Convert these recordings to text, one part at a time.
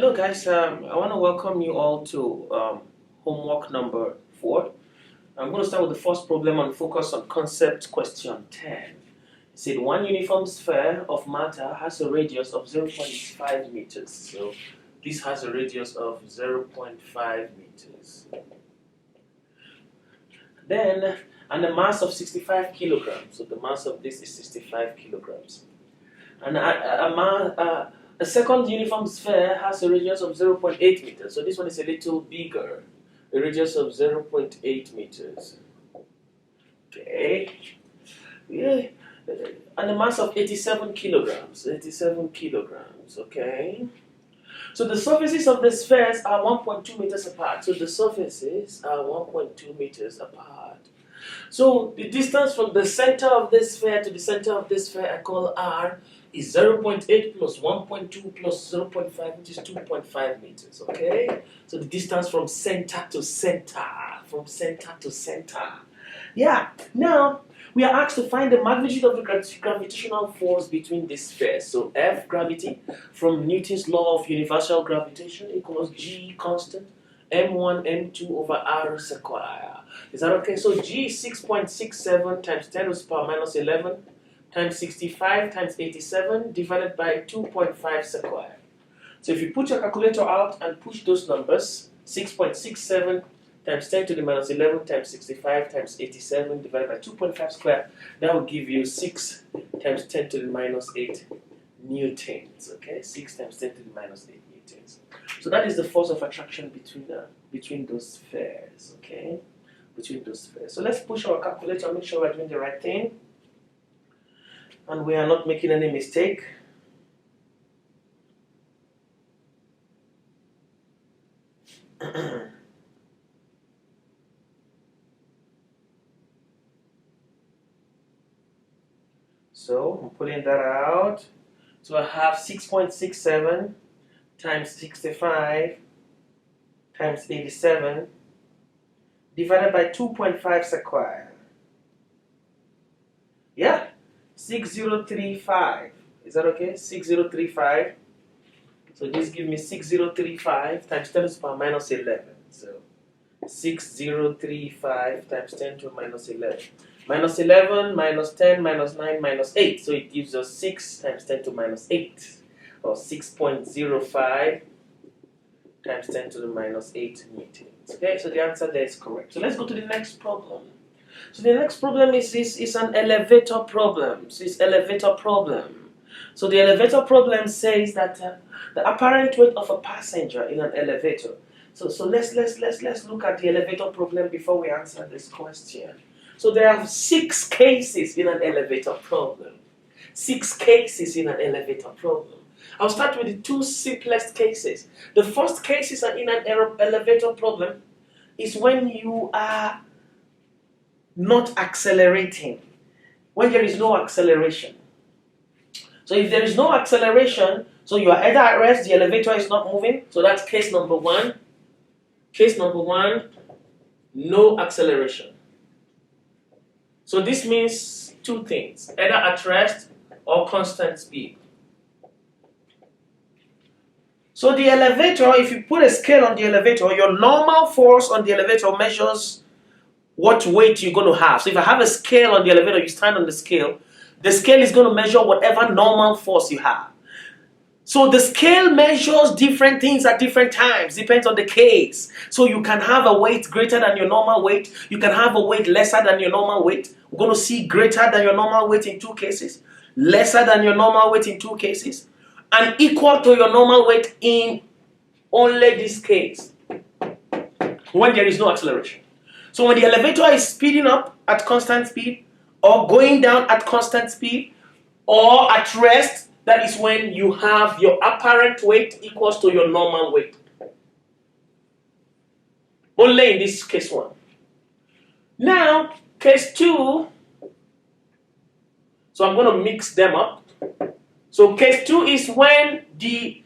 Hello guys, I want to welcome you all to homework number 4. I'm going to start with the first problem and focus on concept question 10. It said one uniform sphere of matter has a radius of 0.5 meters. So this has a radius of 0.5 meters. Then, and a mass of 65 kilograms. So the mass of this is 65 kilograms. And a second uniform sphere has a radius of 0.8 meters. So this one is a little bigger, a radius of 0.8 meters. Okay. Yeah. And a mass of 87 kilograms. 87 kilograms. Okay. So the surfaces of the spheres are 1.2 meters apart. So the surfaces are 1.2 meters apart. So the distance from the center of this sphere to the center of this sphere I call R is 0.8 plus 1.2 plus 0.5, which is 2.5 meters, okay? So the distance from center to center, Yeah, now we are asked to find the magnitude of the gravitational force between these spheres. So F, gravity, from Newton's law of universal gravitation equals G constant, M1, M2 over R square. Is that okay? So G is 6.67 times 10 to the power minus 11 times 65 times 87 divided by 2.5 square. So if you put your calculator out and push those numbers, 6.67 times 10 to the minus 11 times 65 times 87 divided by 2.5 square, that will give you 6 times 10 to the minus 8 newtons. Okay, 6 times 10 to the minus 8 newtons. So that is the force of attraction between those spheres. Okay, between those spheres. So let's push our calculator and make sure we're doing the right thing, and we are not making any mistake. So I'm pulling that out. So I have 6.67 times 65 times 87 divided by 2.5 square. Yeah, 6035. Is that okay? 6035. So this gives me 6035 times 10 to the power minus 11. So 6035 times 10 to the minus 11. Minus 11, minus 10, minus 9, minus 8. So it gives us 6 times 10 to minus 8. Or 6.05 times 10 to the minus 8 newtons. Okay, so the answer there is correct. So let's go to the next problem. So the next problem is an elevator problem. So it's elevator problem. So the elevator problem says that the apparent weight of a passenger in an elevator. So let's look at the elevator problem before we answer this question. So there are 6 cases in an elevator problem. 6 cases in an elevator problem. I'll start with the 2 simplest cases. The first case is in an elevator problem is when you are not accelerating, when there is no acceleration. So if there is no acceleration, so you are either at rest, the elevator is not moving, so that's case number 1. Case number 1, no acceleration. So this means 2 things, either at rest or constant speed. So the elevator, if you put a scale on the elevator, your normal force on the elevator measures what weight you're going to have. So if I have a scale on the elevator, you stand on the scale is going to measure whatever normal force you have. So the scale measures different things at different times, depends on the case. So you can have a weight greater than your normal weight, you can have a weight lesser than your normal weight. We're going to see greater than your normal weight in 2 cases, lesser than your normal weight in 2 cases, and equal to your normal weight in only this case, when there is no acceleration. So when the elevator is speeding up at constant speed, or going down at constant speed, or at rest, that is when you have your apparent weight equals to your normal weight. Only in this case 1. Now, case 2, so I'm going to mix them up. So case 2 is when the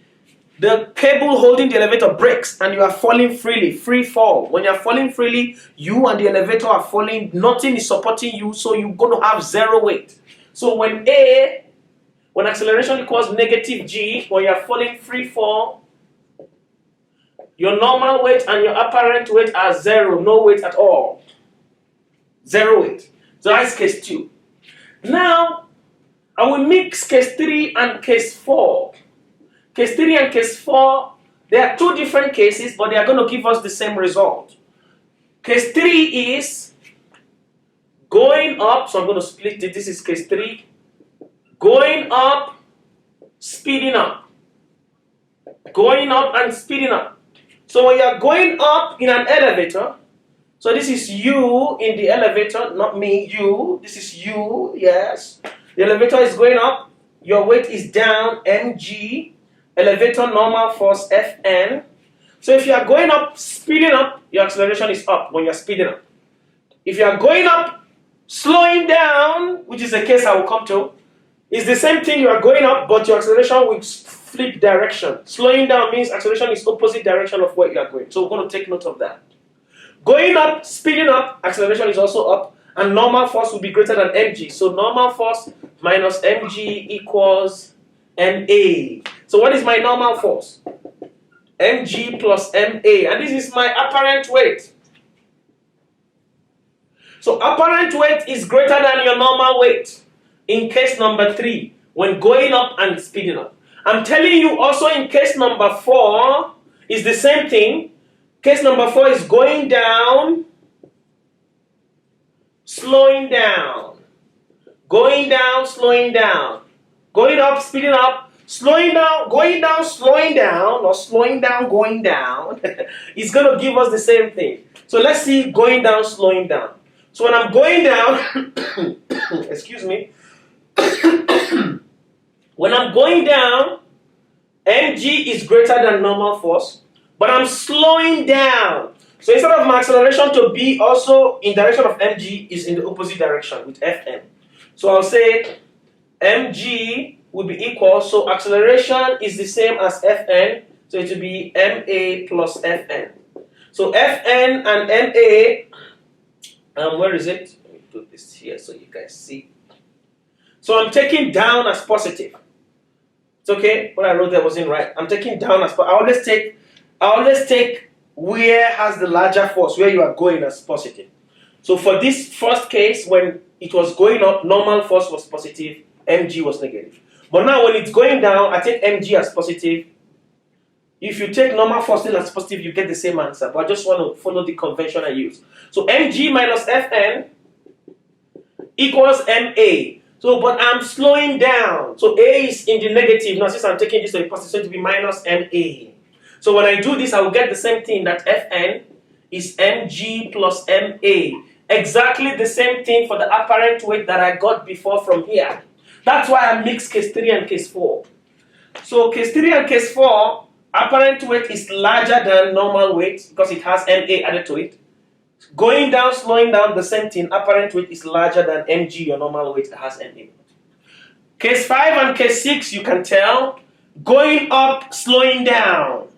cable holding the elevator breaks and you are falling freely, free fall. When you are falling freely, you and the elevator are falling, nothing is supporting you, so you're going to have 0 weight. So when acceleration equals negative g, when you are falling free fall, Your normal weight and your apparent weight are 0, no weight at all. 0 weight. So that's case 2. Now, I will mix case 3 and case 4. Case 3 and case 4, they are 2 different cases, but they are going to give us the same result. Case 3 is going up, so I'm going to split it. This is case 3. Going up, speeding up. Going up and speeding up. So when you are going up in an elevator, so this is you in the elevator, not me, you. This is you, yes. The elevator is going up. Your weight is down, mg. Elevator normal force, Fn. So if you are going up, speeding up, your acceleration is up when you are speeding up. If you are going up, slowing down, which is the case I will come to, it's the same thing. You are going up, but your acceleration will flip direction. Slowing down means acceleration is opposite direction of where you are going. So we're going to take note of that. Going up, speeding up, acceleration is also up, and normal force will be greater than mg. So normal force minus mg equals ma. So what is my normal force? mg plus ma, and this is my apparent weight. So apparent weight is greater than your normal weight in case number 3 when going up and speeding up. I'm telling you also in case number 4 is the same thing. Case number 4 is going down, slowing down, going down, slowing down, going up, speeding up, slowing down, going down, slowing down, or slowing down, going down. It's going to give us the same thing. So let's see going down, slowing down. So when I'm going down, excuse me, when I'm going down, mg is greater than normal force, but I'm slowing down. So instead of my acceleration to be also in direction of mg, is in the opposite direction with Fn. So I'll say mg will be equal, so acceleration is the same as Fn, so it will be ma plus Fn. So Fn and ma, where is it? Let me put this here so you guys see. So I'm taking down as positive. It's okay, what I wrote there wasn't right. I'm taking down as positive. I always take where has the larger force, where you are going as positive. So for this first case, when it was going up, normal force was positive, mg was negative. But now when it's going down, I take mg as positive. If you take normal force still as positive, you get the same answer. But I just want to follow the convention I use. So mg minus Fn equals ma. So, but I'm slowing down. So a is in the negative. Now, since I'm taking this to the positive, so it will be minus ma. So when I do this, I will get the same thing, that Fn is mg plus ma. Exactly the same thing for the apparent weight that I got before from here. That's why I mix case 3 and case 4. So case 3 and case 4, apparent weight is larger than normal weight because it has ma added to it. Going down, slowing down, the same thing. Apparent weight is larger than mg, your normal weight that has ma. Case 5 and case 6, you can tell. Going up, slowing down.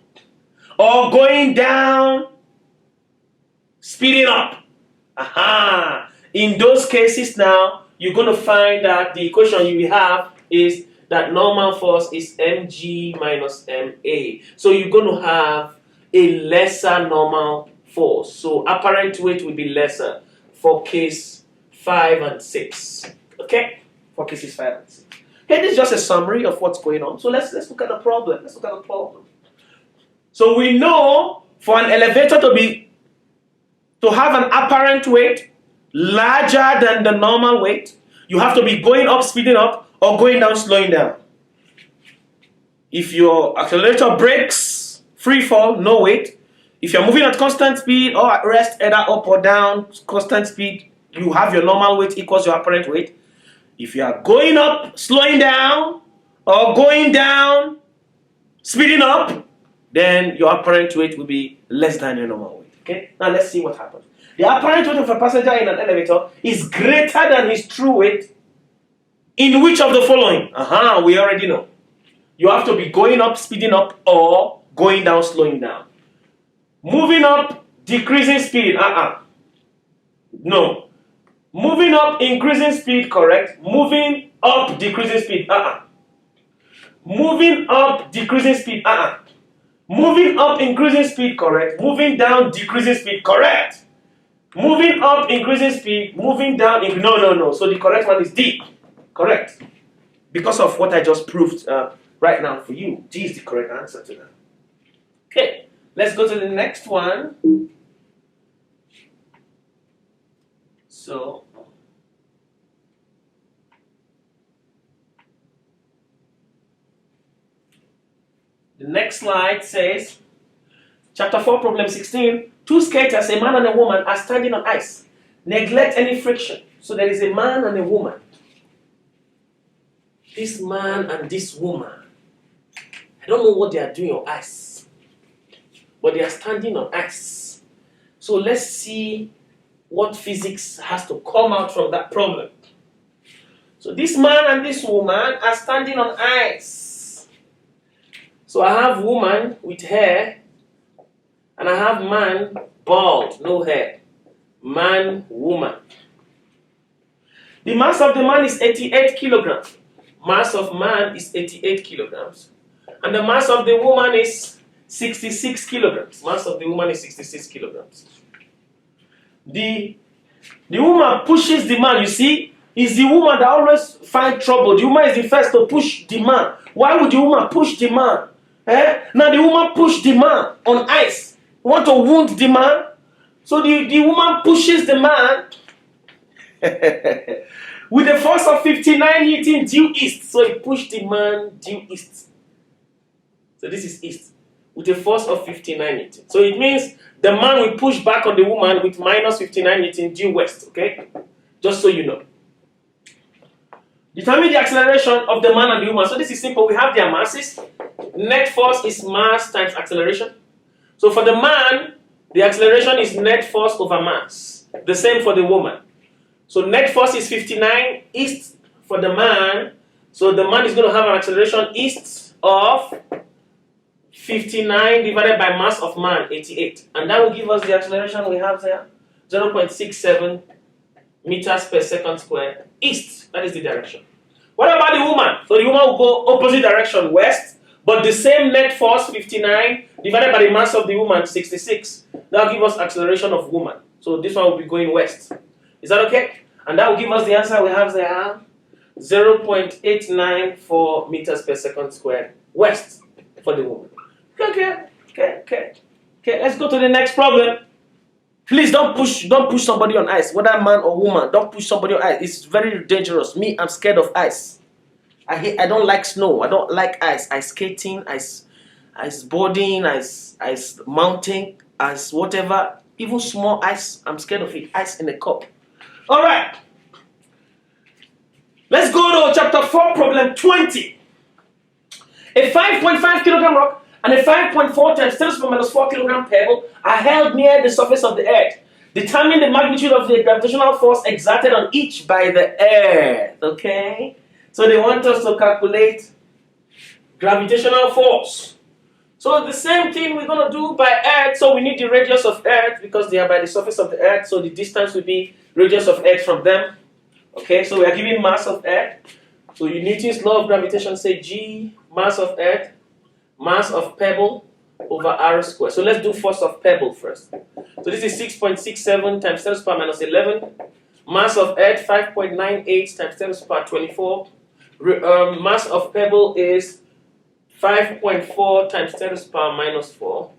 Or going down, speeding up. Aha! In those cases now, you're going to find that the equation you have is that normal force is mg minus ma. So you're going to have a lesser normal force. So apparent weight will be lesser for case 5 and 6. Okay? For cases 5 and 6. Okay, this is just a summary of what's going on. So let's look at the problem. Let's look at the problem. So we know for an elevator to have an apparent weight larger than the normal weight, you have to be going up, speeding up, or going down, slowing down. If your accelerator brakes, free fall, no weight. If you're moving at constant speed or at rest, either up or down, constant speed, you have your normal weight equals your apparent weight. If you are going up, slowing down, or going down, speeding up, then your apparent weight will be less than your normal weight. Okay? Now let's see what happens. The apparent weight of a passenger in an elevator is greater than his true weight in which of the following? We already know. You have to be going up, speeding up, or going down, slowing down. Moving up, decreasing speed. No. Moving up, increasing speed, correct. Moving up, decreasing speed. Moving up, decreasing speed. Moving up, increasing speed, correct. Moving down, decreasing speed, correct. Moving up, increasing speed. Moving down, no. So the correct one is D, correct. Because of what I just proved right now for you. D is the correct answer to that. Okay, let's go to the next one. So, the next slide says, Chapter 4, Problem 16. Two skaters, a man and a woman, are standing on ice. Neglect any friction. So there is a man and a woman. This man and this woman. I don't know what they are doing on ice. But they are standing on ice. So let's see what physics has to come out from that problem. So this man and this woman are standing on ice. So I have woman with hair. And I have man, bald, no hair. Man, woman. The mass of the man is 88 kilograms. Mass of man is 88 kilograms. And the mass of the woman is 66 kilograms. Mass of the woman is 66 kilograms. The woman pushes the man, you see. It's the woman that always finds trouble. The woman is the first to push the man. Why would the woman push the man? Now the woman pushed the man on ice. Want to wound the man? So the woman pushes the man with a force of 59 hitting due east. So he pushed the man due east. So this is east. With a force of 59 hitting. So it means the man will push back on the woman with minus 59 hitting due west. Okay? Just so you know. Determine the acceleration of the man and the woman. So this is simple. We have their masses. Net force is mass times acceleration. So for the man, the acceleration is net force over mass. The same for the woman. So net force is 59 east for the man. So the man is going to have an acceleration east of 59 divided by mass of man, 88. And that will give us the acceleration we have there, 0.67 meters per second squared east. That is the direction. What about the woman? So the woman will go opposite direction, west. But the same net force, 59, divided by the mass of the woman, 66. That will give us acceleration of woman. So this one will be going west. Is that okay? And that will give us the answer we have there, 0.894 meters per second squared west for the woman. Okay. Let's go to the next problem. Please don't push somebody on ice, whether man or woman. Don't push somebody on ice. It's very dangerous. Me, I'm scared of ice. I don't like snow. I don't like ice. Ice skating, ice boarding, ice mounting, ice whatever. Even small ice, I'm scared of it. Ice in a cup. All right. Let's go to chapter 4, problem 20. A 5.5 kilogram rock and a 5.4 times 10 to the minus 4 kilogram pebble are held near the surface of the earth. Determine the magnitude of the gravitational force exerted on each by the earth. Okay? So they want us to calculate gravitational force. So the same thing we're going to do by earth. So we need the radius of earth because they are by the surface of the earth. So the distance will be radius of earth from them. Okay, so we are given mass of earth. So Newton's law of gravitation say G, mass of earth, mass of pebble over r squared. So let's do force of pebble first. So this is 6.67 times 10 to the power minus 11. Mass of earth 5.98 times 10 to the power 24. Mass of pebble is 5.4 times 10 to the power minus 4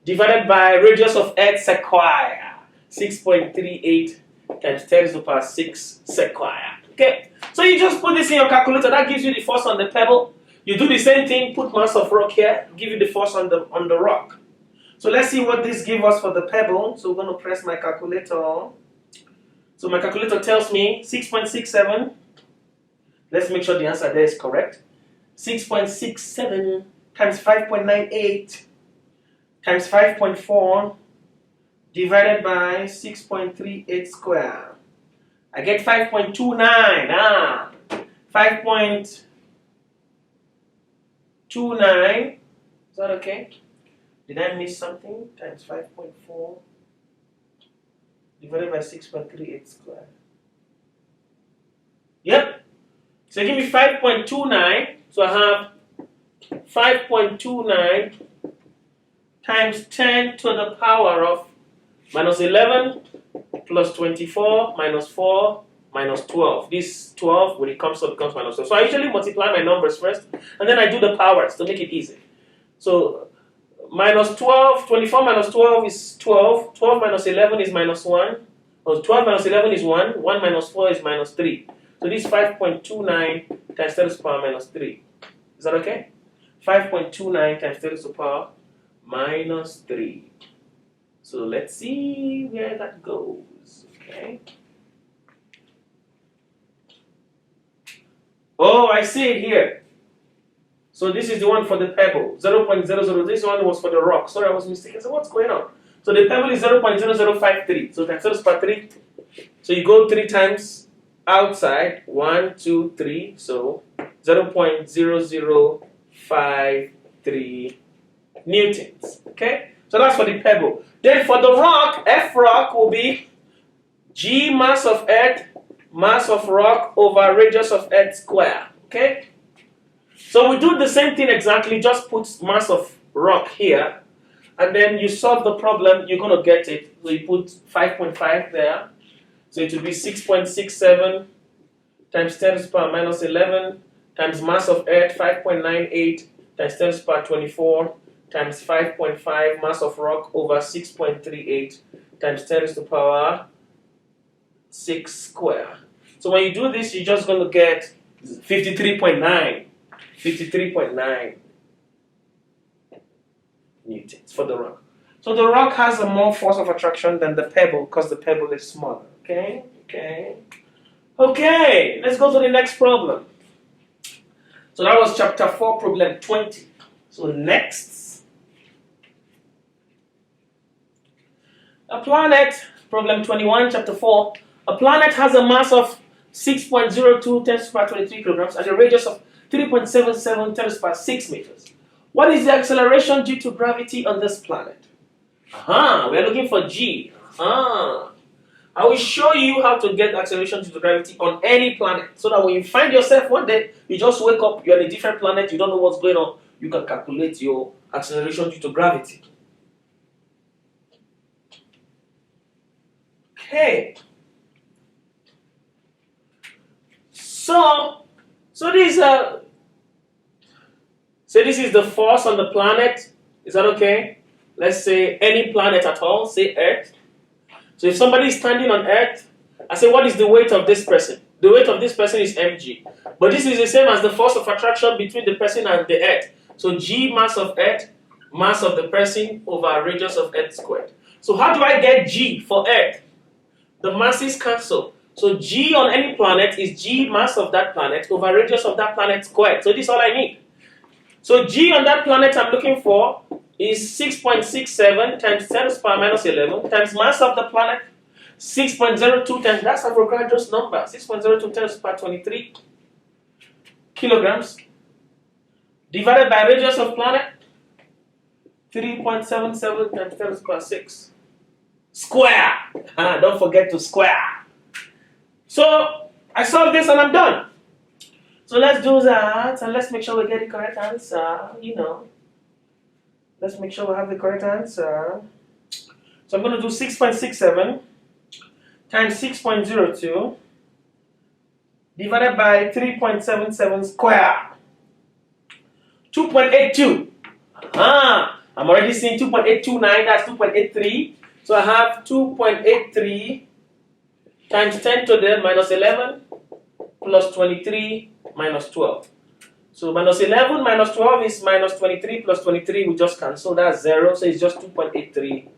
divided by radius of earth square 6.38 times 10 to the power 6 square. Okay, so you just put this in your calculator. That gives you the force on the pebble. You do the same thing, put mass of rock here, give you the force on the rock. So let's see what this gives us for the pebble. So we're going to press my calculator. So my calculator tells me 6.67. Let's make sure the answer there is correct. 6.67 times 5.98 times 5.4 divided by 6.38 square. I get 5.29. 5.29. Is that okay? Did I miss something? Times 5.4 divided by 6.38 square. Yep. So give me 5.29. So I have 5.29 times 10 to the power of minus 11 plus 24 minus 4 minus 12. This 12, when it comes up, becomes minus 12. So I usually multiply my numbers first, and then I do the powers to make it easy. So minus 12, 24 minus 12 is 12. 12 minus 11 is minus 1. Or 12 minus 11 is 1. 1 minus 4 is minus 3. So this is 5.29 times 10 to the power minus 3. Is that okay? 5.29 times 10 to the power minus 3. So let's see where that goes. Okay. Oh, I see it here. So this is the one for the pebble, 0.00. This one was for the rock. Sorry, I was mistaken. So what's going on? So the pebble is 0.0053. So that's 10 to the power 3. So you go 3 times outside. 1, 2, 3. So 0.0053 newtons. Okay? So that's for the pebble. Then for the rock, F rock will be G mass of Earth, mass of rock over radius of Earth square. Okay? So we do the same thing exactly, just put mass of rock here, and then you solve the problem, you're going to get it. So you put 5.5 there. So it will be 6.67 times 10 to the power minus 11 times mass of Earth, 5.98 times 10 to the power 24 times 5.5 mass of rock over 6.38 times 10 to the power 6 square. So when you do this, you're just going to get 53.9 newtons for the rock. So the rock has a more force of attraction than the pebble because the pebble is smaller. Okay? Okay, let's go to the next problem. So that was chapter 4, problem 20. So next, a planet, problem 21, chapter 4. A planet has a mass of 6.02 10 to the power 23 kilograms and a radius of 3.77 10 to the power 6 meters. What is the acceleration due to gravity on this planet? We're looking for G. I will show you how to get acceleration due to gravity on any planet, so that when you find yourself one day, you just wake up, you're on a different planet, you don't know what's going on, you can calculate your acceleration due to gravity. Okay. So this is the force on the planet. Is that okay? Let's say any planet at all, say Earth. So if somebody is standing on Earth, I say, what is the weight of this person? The weight of this person is mg. But this is the same as the force of attraction between the person and the Earth. So G mass of Earth, mass of the person over radius of Earth squared. So how do I get G for Earth? The masses cancel. So G on any planet is G mass of that planet over radius of that planet squared. So this is all I need. So G on that planet I'm looking for is 6.67 times 10 to the power minus 11 times mass of the planet, 6.02 times, that's Avogadro's number, 6.02 times 10 to the power 23 kilograms, divided by radius of planet, 3.77 times 10 to the power 6 square. Don't forget to square. So I solved this and I'm done. So let's do that and let's make sure we get the correct answer, Let's make sure we have the correct answer. So I'm going to do 6.67 times 6.02 divided by 3.77 square. 2.82. I'm already seeing 2.829, that's 2.83. So I have 2.83 times 10 to the minus 11 plus 23 minus 12. So minus 11 minus 12 is minus 23 plus 23. We just cancel. That's 0. So it's just 2.83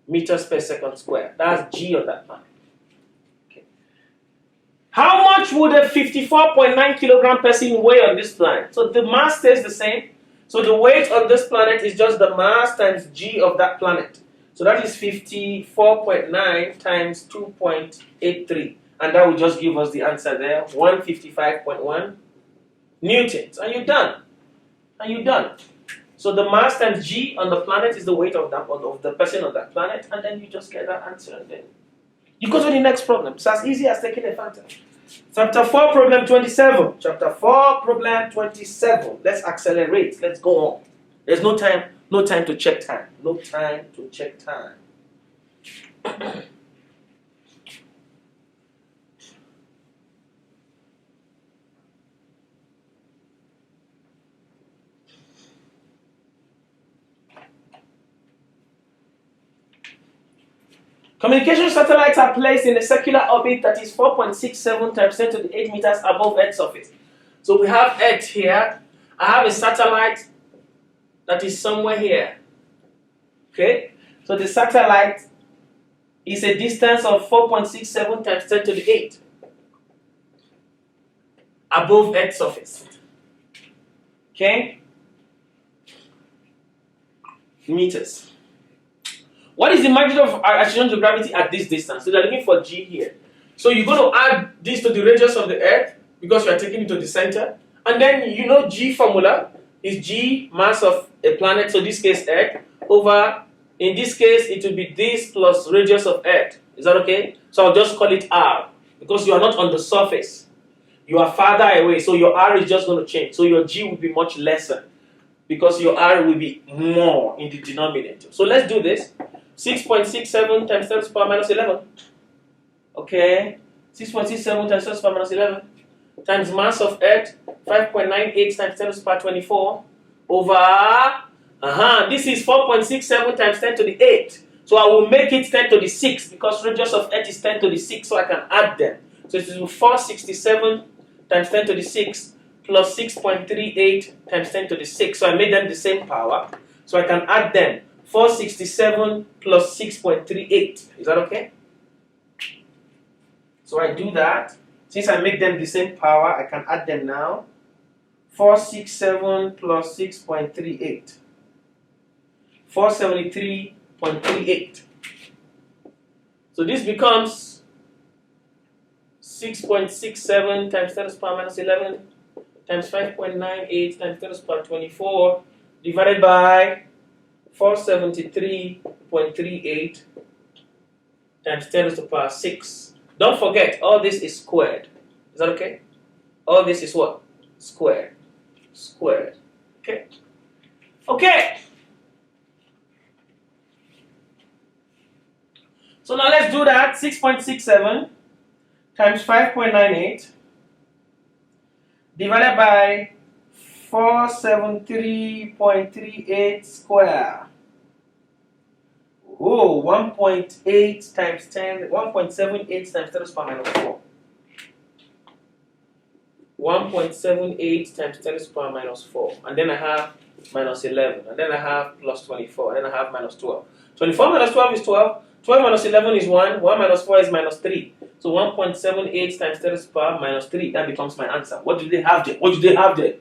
meters per second square. That's G on that planet. Okay. How much would a 54.9 kilogram person weigh on this planet? So the mass stays the same. So the weight on this planet is just the mass times G of that planet. So that is 54.9 times 2.83. And that will just give us the answer there. 155.1 newtons. And you're done. So the mass times G on the planet is the weight of the person on that planet, and then you just get that answer, and then you go to the next problem. It's as easy as taking a phantom. Chapter 4, problem 27. Chapter 4, problem 27. Let's accelerate. Let's go on. There's no time to check time. No time to check time. Communication satellites are placed in a circular orbit that is 4.67 times 10 to the 8 meters above Earth's surface. So we have Earth here. I have a satellite that is somewhere here. Okay? So the satellite is a distance of 4.67 times 10 to the 8 above Earth's surface. Okay? Meters. What is the magnitude of acceleration to gravity at this distance? So they're looking for G here. So you're going to add this to the radius of the Earth because you are taking it to the center. And then you know G formula is G mass of a planet, so this case Earth, over, in this case it will be this plus radius of Earth. Is that okay? So I'll just call it R because you are not on the surface. You are farther away, so your R is just going to change. So your G will be much lesser because your R will be more in the denominator. So let's do this. 6.67 times 10 to the power minus 11. Okay. 6.67 times 10 to the power minus 11 times mass of Earth 5.98 times 10 to the power 24 over this is 4.67 times 10 to the 8. So I will make it 10 to the 6 because radius of Earth is 10 to the 6, so I can add them. So it is 467 times 10 to the 6 plus 6.38 times 10 to the 6. So I made them the same power, so I can add them. 467 plus 6.38. Is that okay? So I do that. Since I make them the same power, I can add them now. 467 plus 6.38. 473.38. So this becomes 6.67 times 10 to the power minus 11 times 5.98 times 10 to the power 24 divided by 473.38 times 10 to the power 6. Don't forget, all this is squared. Is that okay? All this is what? Squared. Squared. Okay? Okay! So now let's do that. 6.67 times 5.98 divided by 473.38 square. Oh, 1.8 times 10, 1.78 times 10 to the power minus 4. 1.78 times 10 to the power minus 4. And then I have minus 11. And then I have plus 24. And then I have minus 12. 24 minus 12 is 12. 12 minus 11 is 1. 1 minus 4 is minus 3. So 1.78 times 10 to the power minus 3. That becomes my answer. What do they have there? What do they have there?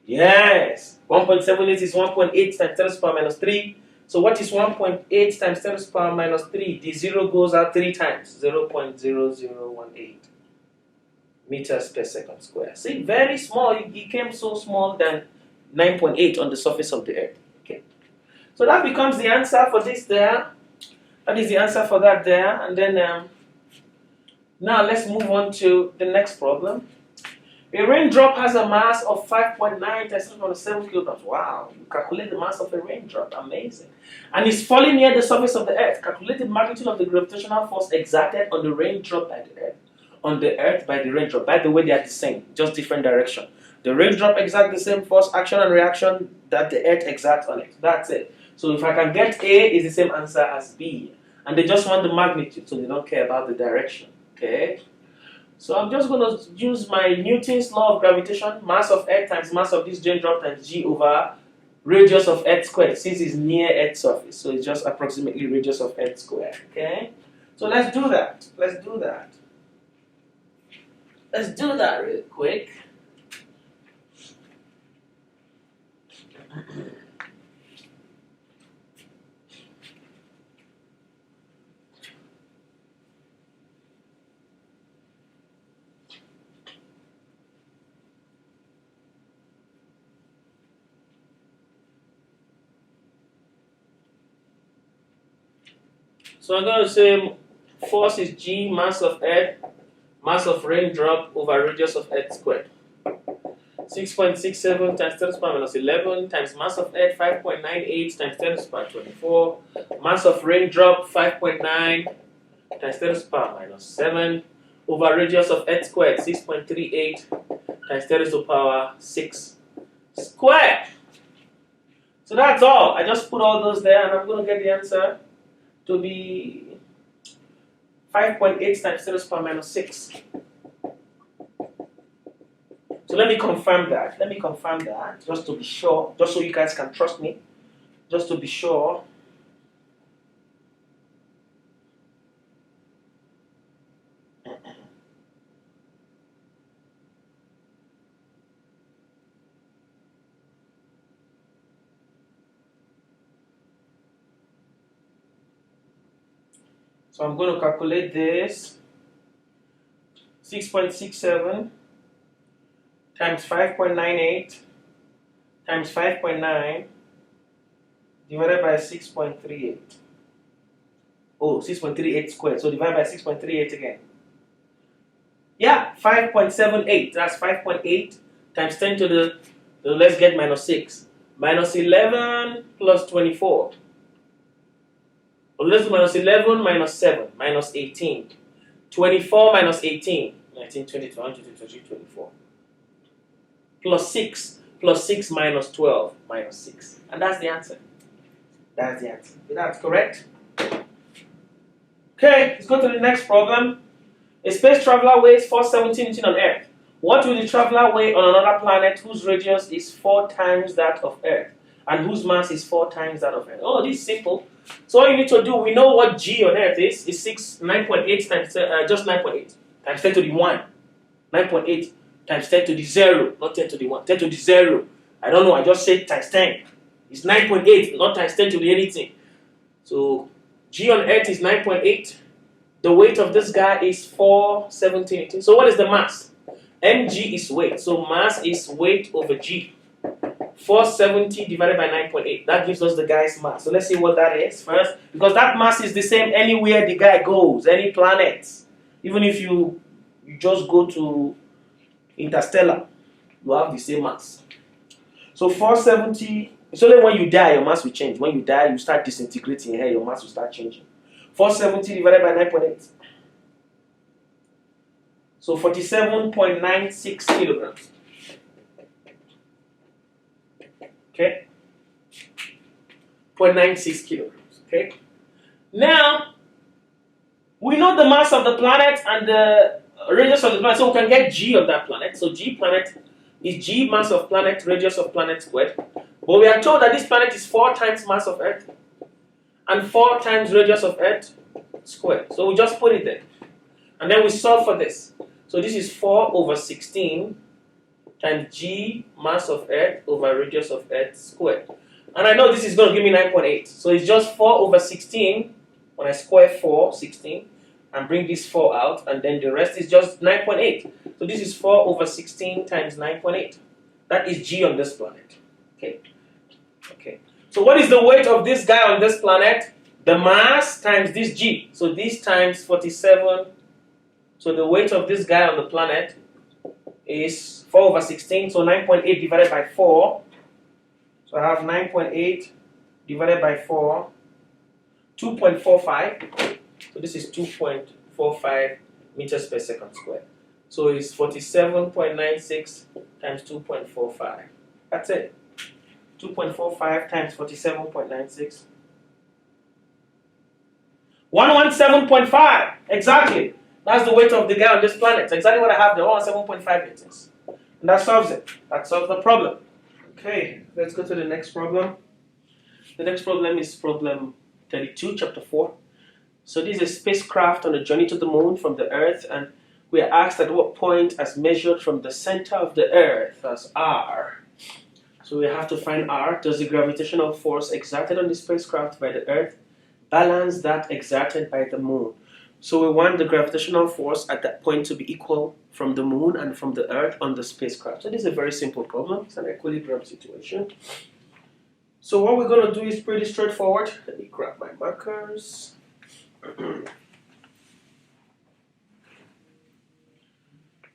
Yes. 1.78 is 1.8 times 10 to the power minus 3. So what is 1.8 times 10 to the power minus 3? The 0 goes out 3 times. 0.0018 meters per second square. See, very small. It became so small than 9.8 on the surface of the Earth. Okay. So that becomes the answer for this there. That is the answer for that there. And then now let's move on to the next problem. A raindrop has a mass of 5.9 times 10⁻⁷ kilograms. Wow, you calculate the mass of a raindrop. Amazing. And it's falling near the surface of the Earth. Calculate the magnitude of the gravitational force exerted on the raindrop by the Earth. On the Earth by the raindrop. By the way, they are the same, just different direction. The raindrop exerts the same force, action, and reaction that the Earth exerts on it. That's it. So if I can get A, is the same answer as B. And they just want the magnitude, so they don't care about the direction. Okay? So I'm just going to use my Newton's law of gravitation, mass of Earth times mass of this raindrop times G over radius of Earth squared, since it's near Earth's surface. So it's just approximately radius of Earth squared. Okay? So let's do that. Let's do that. Let's do that real quick. So I'm going to say force is G, mass of Earth, mass of raindrop over radius of Earth squared. 6.67 times 10 to the power minus 11 times mass of Earth 5.98 times 10 to the power 24. Mass of raindrop 5.9 times 10 to the power minus 7 over radius of Earth squared 6.38 times 10 to the power 6 squared. So that's all. I just put all those there and I'm going to get the answer to be 5.8 times 10 to the power minus 6. So let me confirm that. Just to be sure, just so you guys can trust me. Just to be sure. So I'm going to calculate this. 6.67 times 5.98 times 5.9 divided by 6.38. Oh, 6.38 squared. So divide by 6.38 again. Yeah, 5.78. That's 5.8 times 10 to the let's get minus 6. Minus 11 plus 24. Well, let's do minus 11 minus 7 minus 18. 24 minus 18. 19, 20, 21, 22, 23, 24. Plus 6 minus 12 minus 6. And that's the answer. That's the answer. That's correct. Okay, let's go to the next problem. A space traveler weighs 470 Newton on Earth. What will the traveler weigh on another planet whose radius is 4 times that of Earth and whose mass is 4 times that of Earth? Oh, this is simple. So all you need to do, we know what G on Earth is 9.8 times, just 9.8 times 10 to the 1. 9.8 times 10 to the 0, not 10 to the 1, 10 to the 0. I don't know, I just said times 10. It's 9.8, not times 10 to the anything. So G on Earth is 9.8. The weight of this guy is 470. So what is the mass? mg is weight. So mass is weight over G. 470 divided by 9.8. That gives us the guy's mass. So let's see what that is first. Because that mass is the same anywhere the guy goes, any planet. Even if you just go to interstellar, you have the same mass. So 470, it's only when you die your mass will change. When you die, you start disintegrating here, your mass will start changing. 470 divided by 9.8. So 47.96 kilograms. Okay? 0.96 kilograms. Okay? Now, we know the mass of the planet and the radius of the planet, so we can get G of that planet. So G planet is G mass of planet, radius of planet squared. But we are told that this planet is 4 times mass of Earth and 4 times radius of Earth squared. So we just put it there. And then we solve for this. So this is 4 over 16 times G mass of Earth over radius of Earth squared. And I know this is going to give me 9.8. So it's just 4 over 16 when I square 4, 16, and bring this 4 out, and then the rest is just 9.8. So this is 4 over 16 times 9.8. That is G on this planet. Okay. Okay. So what is the weight of this guy on this planet? The mass times this G. So this times 47. So the weight of this guy on the planet is 4 over 16. So 9.8 divided by 4. So I have 9.8 divided by 4. 2.45. So this is 2.45 meters per second squared. So it's 47.96 times 2.45. That's it. 2.45 times 47.96. 117.5. Exactly. That's the weight of the guy on this planet. Exactly what I have there. 117.5 meters. And that solves it. That solves the problem. Okay, let's go to the next problem. The next problem is problem 32, chapter 4. So this is a spacecraft on a journey to the moon from the Earth, and we are asked at what point as measured from the center of the Earth as R. So we have to find R. Does the gravitational force exerted on the spacecraft by the Earth balance that exerted by the moon? So we want the gravitational force at that point to be equal from the moon and from the Earth on the spacecraft. So this is a very simple problem. It's an equilibrium situation. So what we're going to do is pretty straightforward. Let me grab my markers.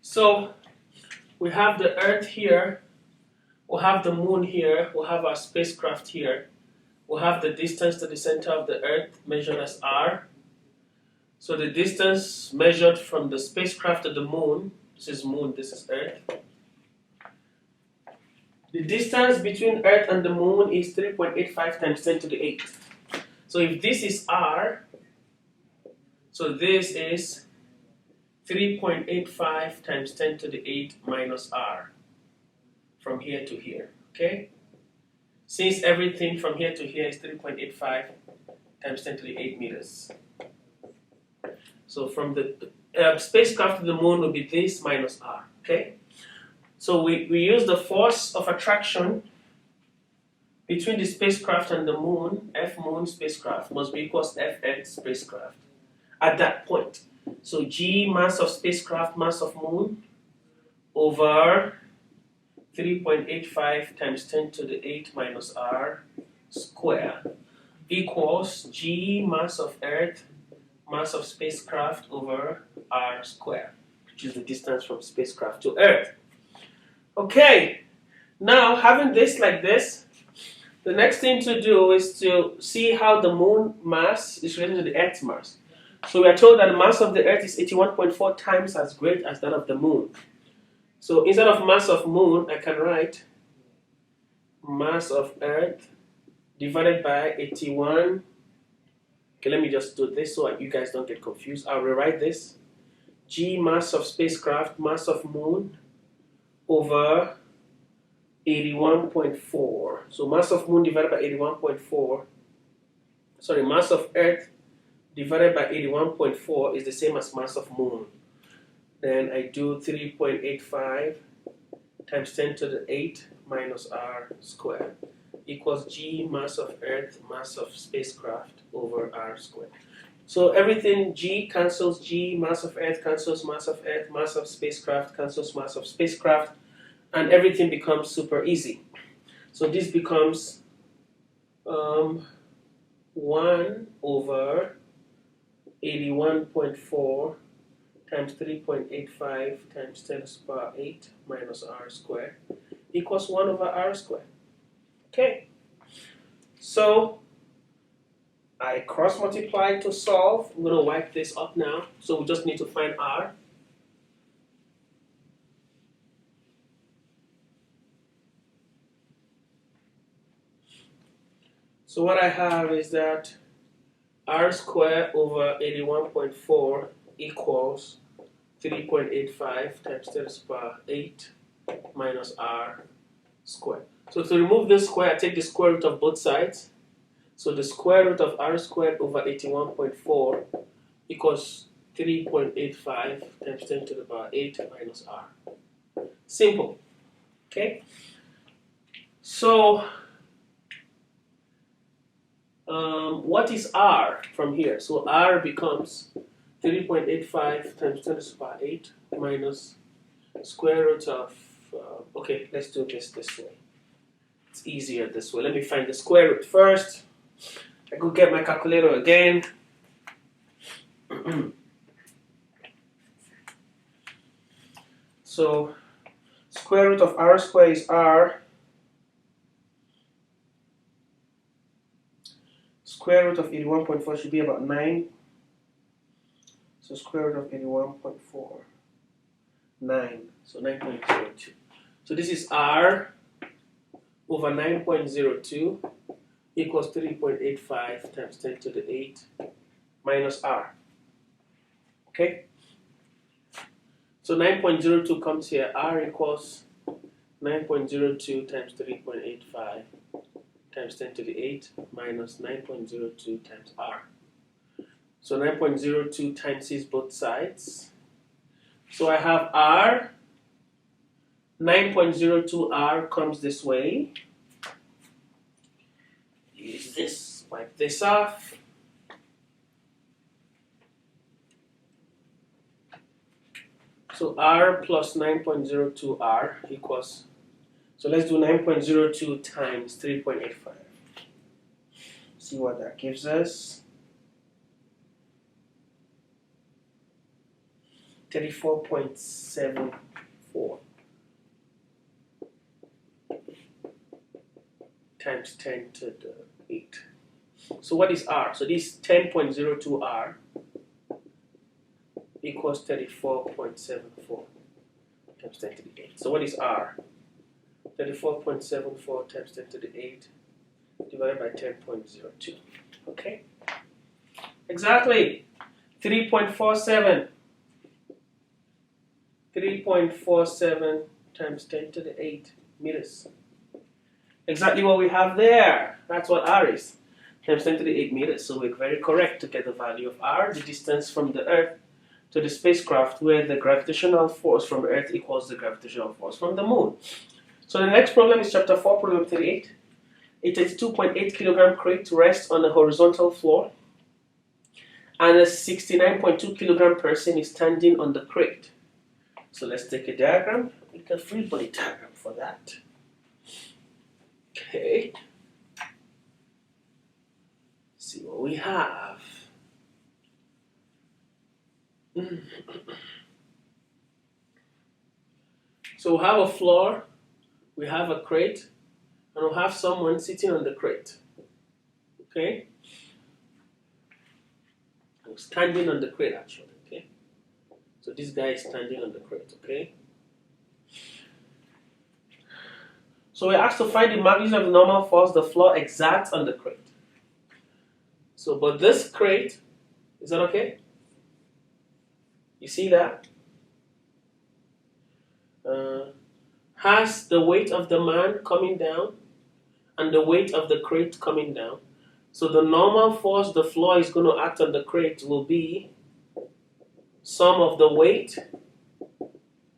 So we have the Earth here We'll have the moon here, we'll have our spacecraft here, we'll have the distance to the center of the Earth measured as r. So the distance measured from the spacecraft to the moon, this is moon, this is Earth. The distance between Earth and the moon is 3.85 times 10 to the 8th. So if this is r, so this is 3.85 times 10 to the 8 minus r from here to here, okay? Since everything from here to here is 3.85 times 10 to the 8 meters. So from the spacecraft to the moon will be this minus r, okay? So we use the force of attraction between the spacecraft and the moon, F moon spacecraft, must be equals to F Earth spacecraft at that point. So G mass of spacecraft, mass of moon, over 3.85 times 10 to the 8 minus r square equals G mass of Earth, mass of spacecraft over r square, which is the distance from spacecraft to Earth. Okay, now having this like this, the next thing to do is to see how the moon mass is related to the Earth's mass. So we are told that the mass of the Earth is 81.4 times as great as that of the moon. So instead of mass of moon, I can write mass of Earth divided by 81. Okay, let me just do this so you guys don't get confused. I'll rewrite this. G mass of spacecraft, mass of moon over 81.4. So mass of moon divided by 81.4. Sorry, mass of Earth divided by 81.4 is the same as mass of moon. Then I do 3.85 times 10 to the 8 minus r squared equals G mass of Earth, mass of spacecraft over r squared. So everything G cancels G, mass of Earth cancels mass of Earth, mass of spacecraft cancels mass of spacecraft, and everything becomes super easy. So this becomes 1 over 81.4 times 3.85 times 10 to the power 8 minus r squared equals 1 over r squared. Okay, so I cross multiply to solve. I'm going to wipe this up now. So we just need to find r. So what I have is that r squared over 81.4 equals 3.85 times 10 to the power 8 minus r squared. So to remove this square, I take the square root of both sides. So the square root of r squared over 81.4 equals 3.85 times 10 to the power 8 minus r. Simple. Okay? So what is r from here? So r becomes 3.85 times 10 to the power 8 minus square root of, okay, let's do this way. It's easier this way. Let me find the square root first. I go get my calculator again. So square root of r squared is r. Square root of 81.4 should be about 9. So square root of 81.4, 9. So 9.02. So this is r over 9.02 equals 3.85 times 10 to the 8 minus r. Okay? So 9.02 comes here. R equals 9.02 times 3.85 times 10 to the 8 minus 9.02 times r. So 9.02 times is both sides. So I have r. 9.02r comes this way. Use this, wipe this off. So r plus 9.02r equals, so let's do 9.02 times 3.85. See what that gives us. 34.74. times 10 to the 8. So what is R? So this 10.02 R equals 34.74 times 10 to the 8. So what is R? 34.74 times 10 to the 8 divided by 10.02. Okay? Exactly. 3.47. 3.47 times 10 to the 8 meters. Exactly what we have there. That's what R is. Times 10 to the 8 meters. So we're very correct to get the value of R, the distance from the Earth to the spacecraft, where the gravitational force from Earth equals the gravitational force from the Moon. So the next problem is chapter 4, problem 38. A 32.8 kilogram crate rests on a horizontal floor, and a 69.2 kilogram person is standing on the crate. So let's take a diagram, make a free body diagram for that. Okay. See what we have. So we have a floor, we have a crate, and we have someone sitting on the crate. Okay? I'm standing on the crate actually. Okay? So this guy is standing on the crate. Okay? So we're asked to find the magnitude of the normal force the floor exerts on the crate. So, but this crate, is that okay? You see that? Has the weight of the man coming down and the weight of the crate coming down. So the normal force the floor is going to act on the crate will be sum of the weight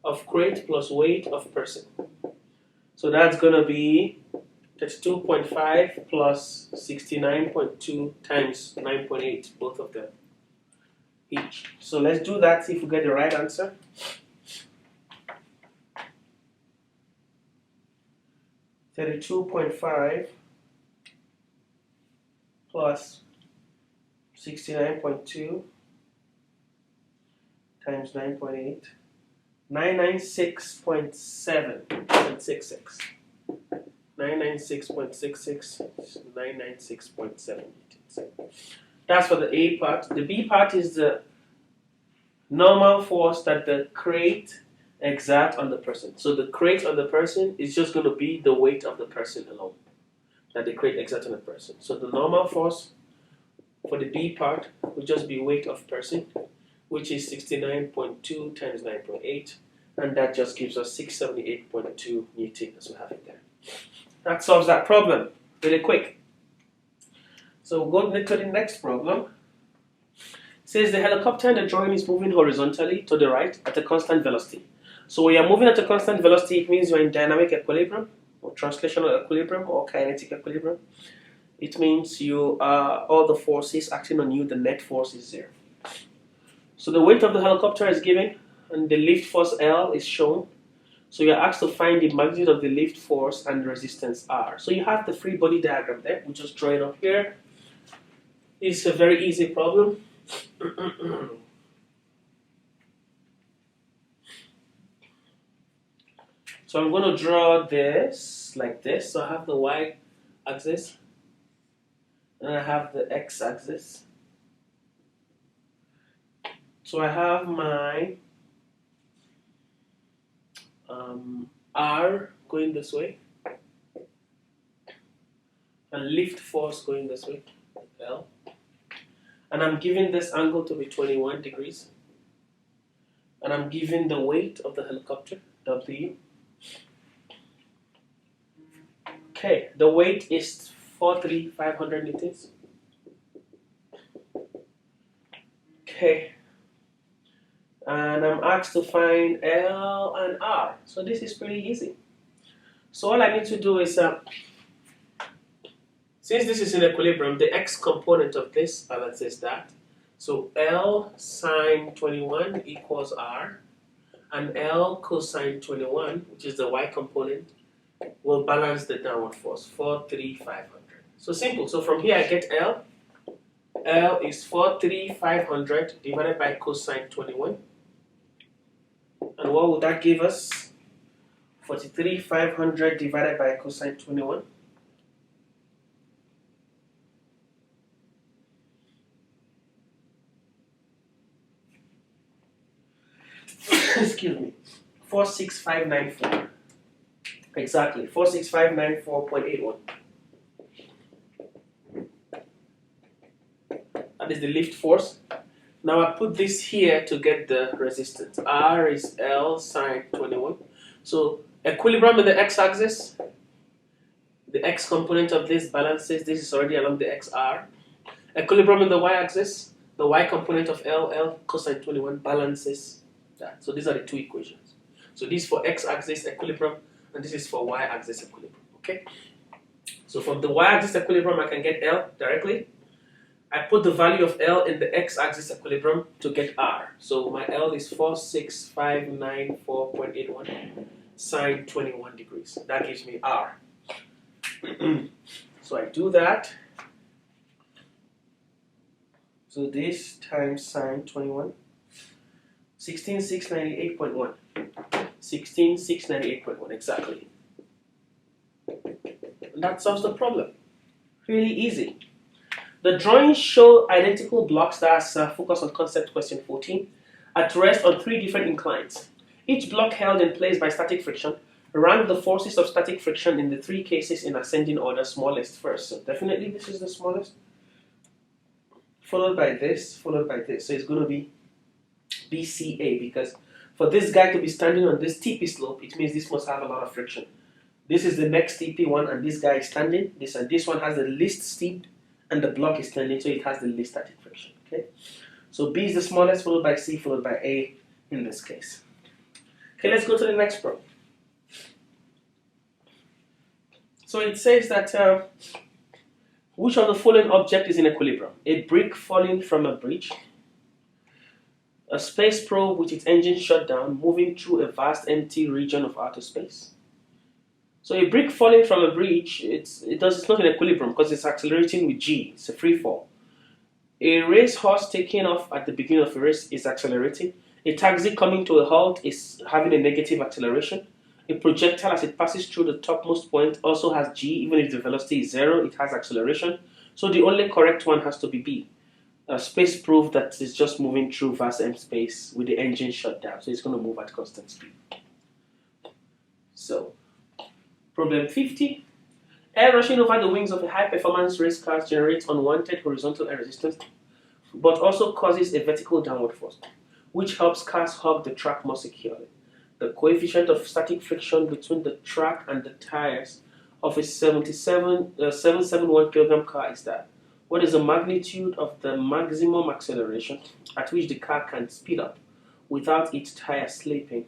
of crate plus weight of person. So that's going to be 32.5 plus 69.2 times 9.8, both of them each. So let's do that, see if we get the right answer. $32.5 plus 69.2 times 9.8, 996.7.66. 996.66, 996.7. That's for the A part. The B part is the normal force that the crate exerts on the person. So the crate on the person is just going to be the weight of the person alone that the crate exerts on the person. So the normal force for the B part will just be weight of person, which is 69.2 times 9.8, and that just gives us 678.2 Newton as we have it there. That solves that problem really quick. So we'll go to the next problem. It says the helicopter in the drawing is moving horizontally to the right at a constant velocity. So when you're moving at a constant velocity, it means you're in dynamic equilibrium, or translational equilibrium, or kinetic equilibrium. It means you are all the forces acting on you, the net force is zero. So the weight of the helicopter is given, and the lift force L is shown. So you're asked to find the magnitude of the lift force and the resistance R. So you have the free body diagram there. We'll just draw it up here. It's a very easy problem. So I'm going to draw this like this. So I have the y-axis, and I have the x-axis. So I have my R going this way, and lift force going this way, L. And I'm giving this angle to be 21 degrees. And I'm giving the weight of the helicopter, W. Okay, the weight is 4,500 newtons. Okay. And I'm asked to find L and R. So this is pretty easy. So all I need to do is, since this is in equilibrium, the x component of this balances that. So L sine 21 equals R, and L cosine 21, which is the y component, will balance the downward force, 4,500. So simple. So from here I get L. L is 4,500 divided by cosine 21. And what would that give us? 43,500 divided by cosine 21. excuse me, 46594. Exactly, 46594.81. That is the lift force. Now I put this here to get the resistance. R is L sine 21. So equilibrium in the x-axis, the x component of this balances, this is already along the xr. Equilibrium in the y-axis, the y component of L cosine 21 balances that. So these are the two equations. So this is for x-axis equilibrium, and this is for y-axis equilibrium. Okay. So from the y-axis equilibrium, I can get L directly. I put the value of L in the x-axis equilibrium to get R. So my L is 46594.81 sine 21 degrees. That gives me R. So I do that. So this times sine 21, 16698.1. 16698.1 exactly. And that solves the problem. Really easy. The drawings show identical blocks, that's focus on concept question 14, at rest on 3 different inclines. Each block held in place by static friction. Rank the forces of static friction in the 3 cases in ascending order, smallest first. So definitely this is the smallest. Followed by this, followed by this. So it's going to be BCA, because for this guy to be standing on this steepy slope, it means this must have a lot of friction. This is the next steepy one, and this guy is standing. This one has the least steep, and the block is standing, so it has the least static friction. Okay, so B is the smallest, followed by C, followed by A in this case. Okay, let's go to the next problem. So it says that which of the following object is in equilibrium? A brick falling from a bridge, a space probe with its engine shut down, moving through a vast empty region of outer space. So a brick falling from a bridge, it's not in equilibrium because it's accelerating with g. It's a free fall. A racehorse taking off at the beginning of a race is accelerating. A taxi coming to a halt is having a negative acceleration. A projectile, as it passes through the topmost point, also has g. Even if the velocity is 0, it has acceleration. So the only correct one has to be B. A space probe that is just moving through vast empty space with the engine shut down. So it's going to move at constant speed. So problem 50. Air rushing over the wings of a high-performance race car generates unwanted horizontal air resistance, but also causes a vertical downward force, which helps cars hug the track more securely. The coefficient of static friction between the track and the tires of a 771 kilogram car is that. What is the magnitude of the maximum acceleration at which the car can speed up without its tire slipping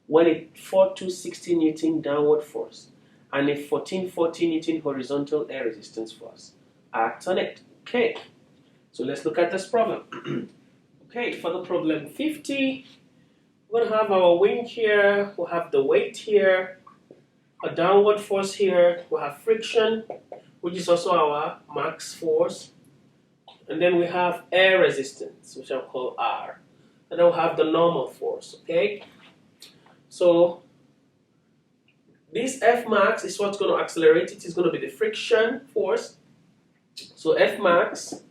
when a 4260 Newton downward force and a 1440 Newton horizontal air resistance force act on it? Okay, so let's look at this problem. Okay, for the problem 50, we're going to have our wing here, we'll have the weight here, a downward force here, we'll have friction, which is also our max force, and then we have air resistance, which I'll call R, and then we'll have the normal force, okay? So this F max is what's going to accelerate it. It's going to be the friction force. So F max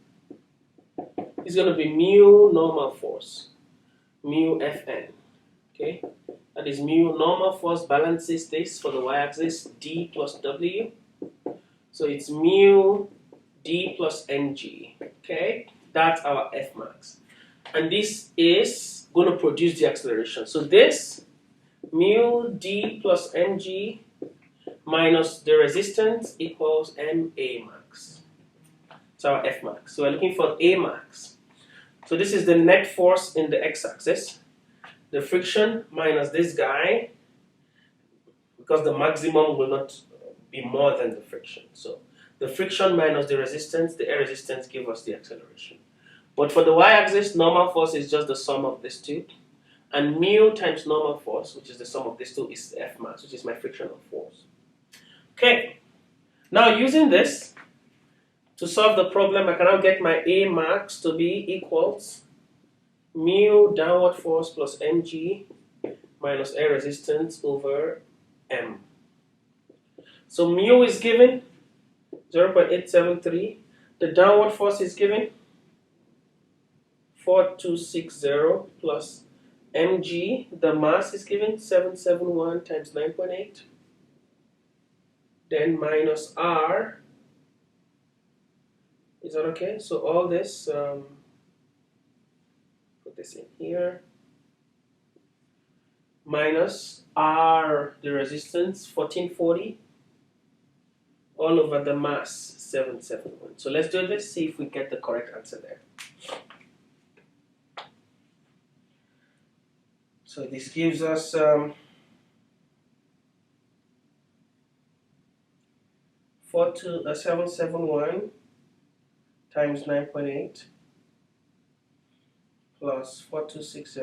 is going to be mu normal force, mu Fn. Okay, that is mu normal force balances this for the y-axis, d plus w. So it's mu d plus mg. Okay, that's our F max. And this is going to produce the acceleration. So this mu d plus mg minus the resistance equals ma max. So our F max. So we're looking for A max. So this is the net force in the x-axis. The friction minus this guy, because the maximum will not be more than the friction. So the friction minus the resistance, the air resistance give us the acceleration. But for the y-axis, normal force is just the sum of these two. And mu times normal force, which is the sum of these two, is F max, which is my frictional force. Okay, now using this to solve the problem, I can now get my A max to be equals mu downward force plus mg minus air resistance over m. So mu is given 0.873. The downward force is given 4260 plus mg, the mass is given 771 times 9.8. Then minus r. Is that okay? So all this, put this in here. Minus r, the resistance, 1440. All over the mass, 771. So let's do this, see if we get the correct answer there. So this gives us 771 times 9.8 plus 4260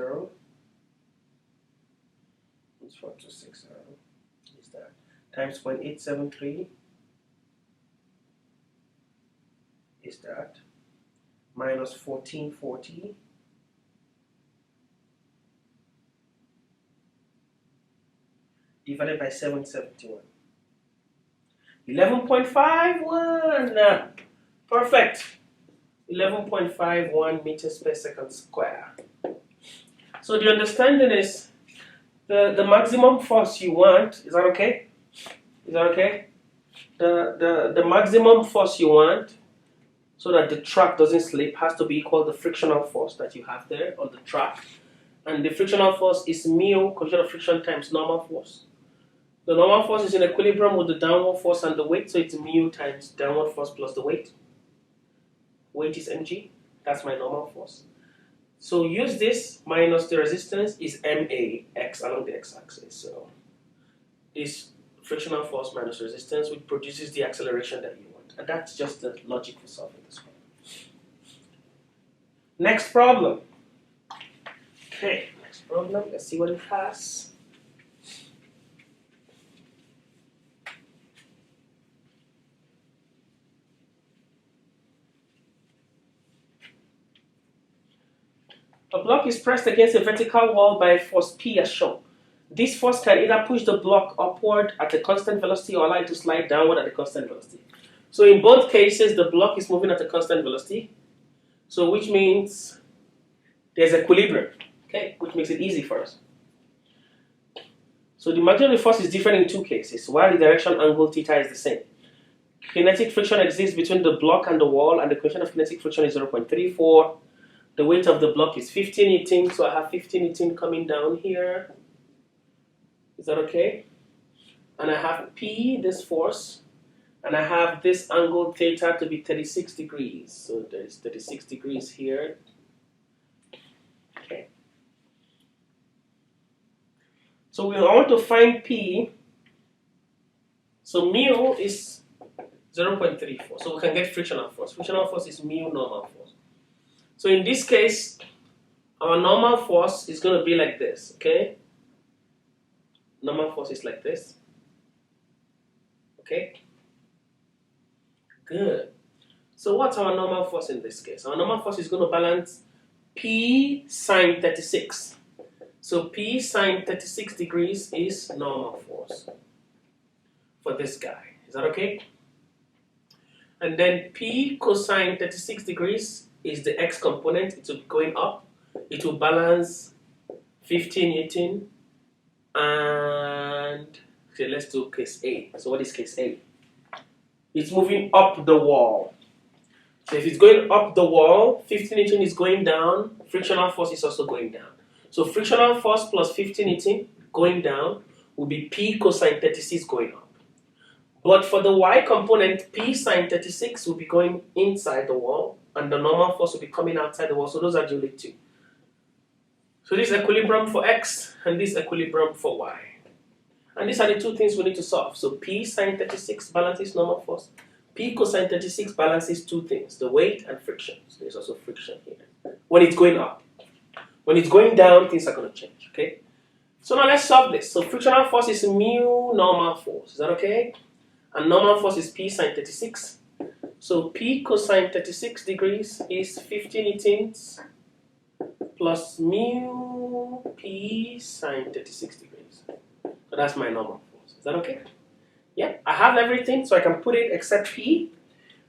is 4260 is that times 0.873 is that minus 1440 divided by 771. 11.51. Perfect. 11.51 meters per second square. So the understanding is the maximum force you want. Is that okay? Is that okay? The maximum force you want, so that the track doesn't slip, has to be equal to the frictional force that you have there on the track. And the frictional force is mu coefficient of friction times normal force. The normal force is in equilibrium with the downward force and the weight, so it's mu times downward force plus the weight. Weight is mg, that's my normal force. So use this minus the resistance is ma, x along the x-axis. So this frictional force minus resistance, which produces the acceleration that you want. And that's just the logic for solving this problem. Next problem. Okay, next problem, let's see what it has. A block is pressed against a vertical wall by a force P as shown. This force can either push the block upward at a constant velocity or allow it to slide downward at a constant velocity. So in both cases, the block is moving at a constant velocity, so which means there's equilibrium, okay, which makes it easy for us. So the magnitude of the force is different in two cases, while the direction angle theta is the same. Kinetic friction exists between the block and the wall, and the coefficient of kinetic friction is 0.34. The weight of the block is 15 Newton, so I have 15 Newton coming down here. Is that okay? And I have P, this force, and I have this angle theta to be 36 degrees. So there's 36 degrees here. Okay. So we want to find P. So mu is 0.34. So we can get frictional force. Frictional force is mu normal force. So in this case, our normal force is going to be like this, okay? Normal force is like this. Okay? Good. So what's our normal force in this case? Our normal force is going to balance P sine 36. So P sine 36 degrees is normal force for this guy. Is that okay? And then P cosine 36 degrees is the x component. It will be going up. It will balance 15 Newton. And okay, let's do case A. So what is case A? It's moving up the wall. So if it's going up the wall, 15 Newton is going down. Frictional force is also going down. So frictional force plus 15 Newton going down will be P cosine 36 going up. But for the y component, P sine 36 will be going inside the wall, and the normal force will be coming outside the wall. So those are the only two. So this is equilibrium for x, and this equilibrium for y. And these are the two things we need to solve. So P sine 36 balances normal force. P cosine 36 balances two things, the weight and friction. So there's also friction here. When it's going up. When it's going down, things are going to change, okay? So now let's solve this. So frictional force is mu normal force. Is that okay? And normal force is P sine 36. So P cosine 36 degrees is 50 newtons plus mu P sine 36 degrees. So that's my normal force. Is that okay? Yeah, I have everything, so I can put it except P.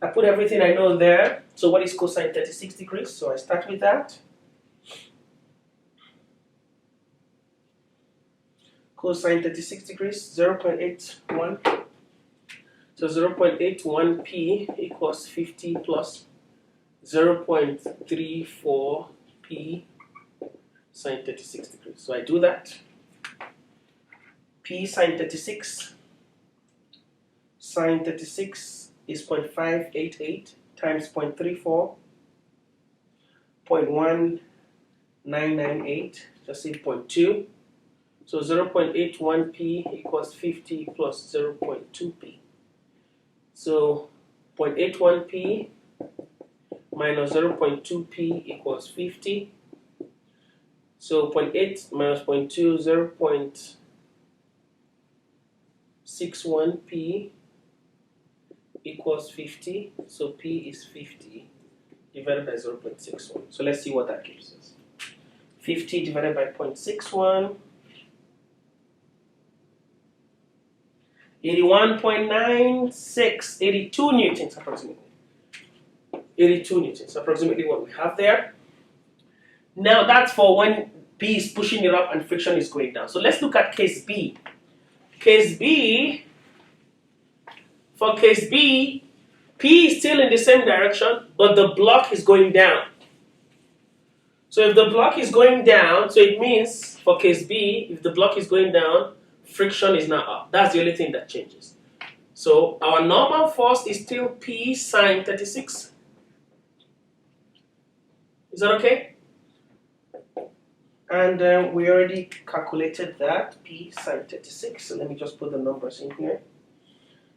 I put everything I know there. So what is cosine 36 degrees? So I start with that. cosine 36 degrees, 0.81. So 0.81 p equals 50 plus 0.34 p sine 36 degrees. So I do that. P sine 36 is 0.588 times 0.34, 0.1998, just say 0.2. So 0.81 p equals 50 plus 0.2 p. So 0.81 p minus 0.2 p equals 50. So 0.8 minus 0.2, 0.61 p equals 50. So p is 50 divided by 0.61. So let's see what that gives us. 50 divided by 0.61. 81.96, 82 newtons approximately. 82 newtons, approximately what we have there. Now that's for when P is pushing it up and friction is going down. So let's look at case B. Case B, for case B, P is still in the same direction, but the block is going down. So if the block is going down, so it means for case B, if the block is going down, friction is now up. That's the only thing that changes. So our normal force is still P sine 36. Is that okay? And we already calculated that, P sine 36. So let me just put the numbers in here.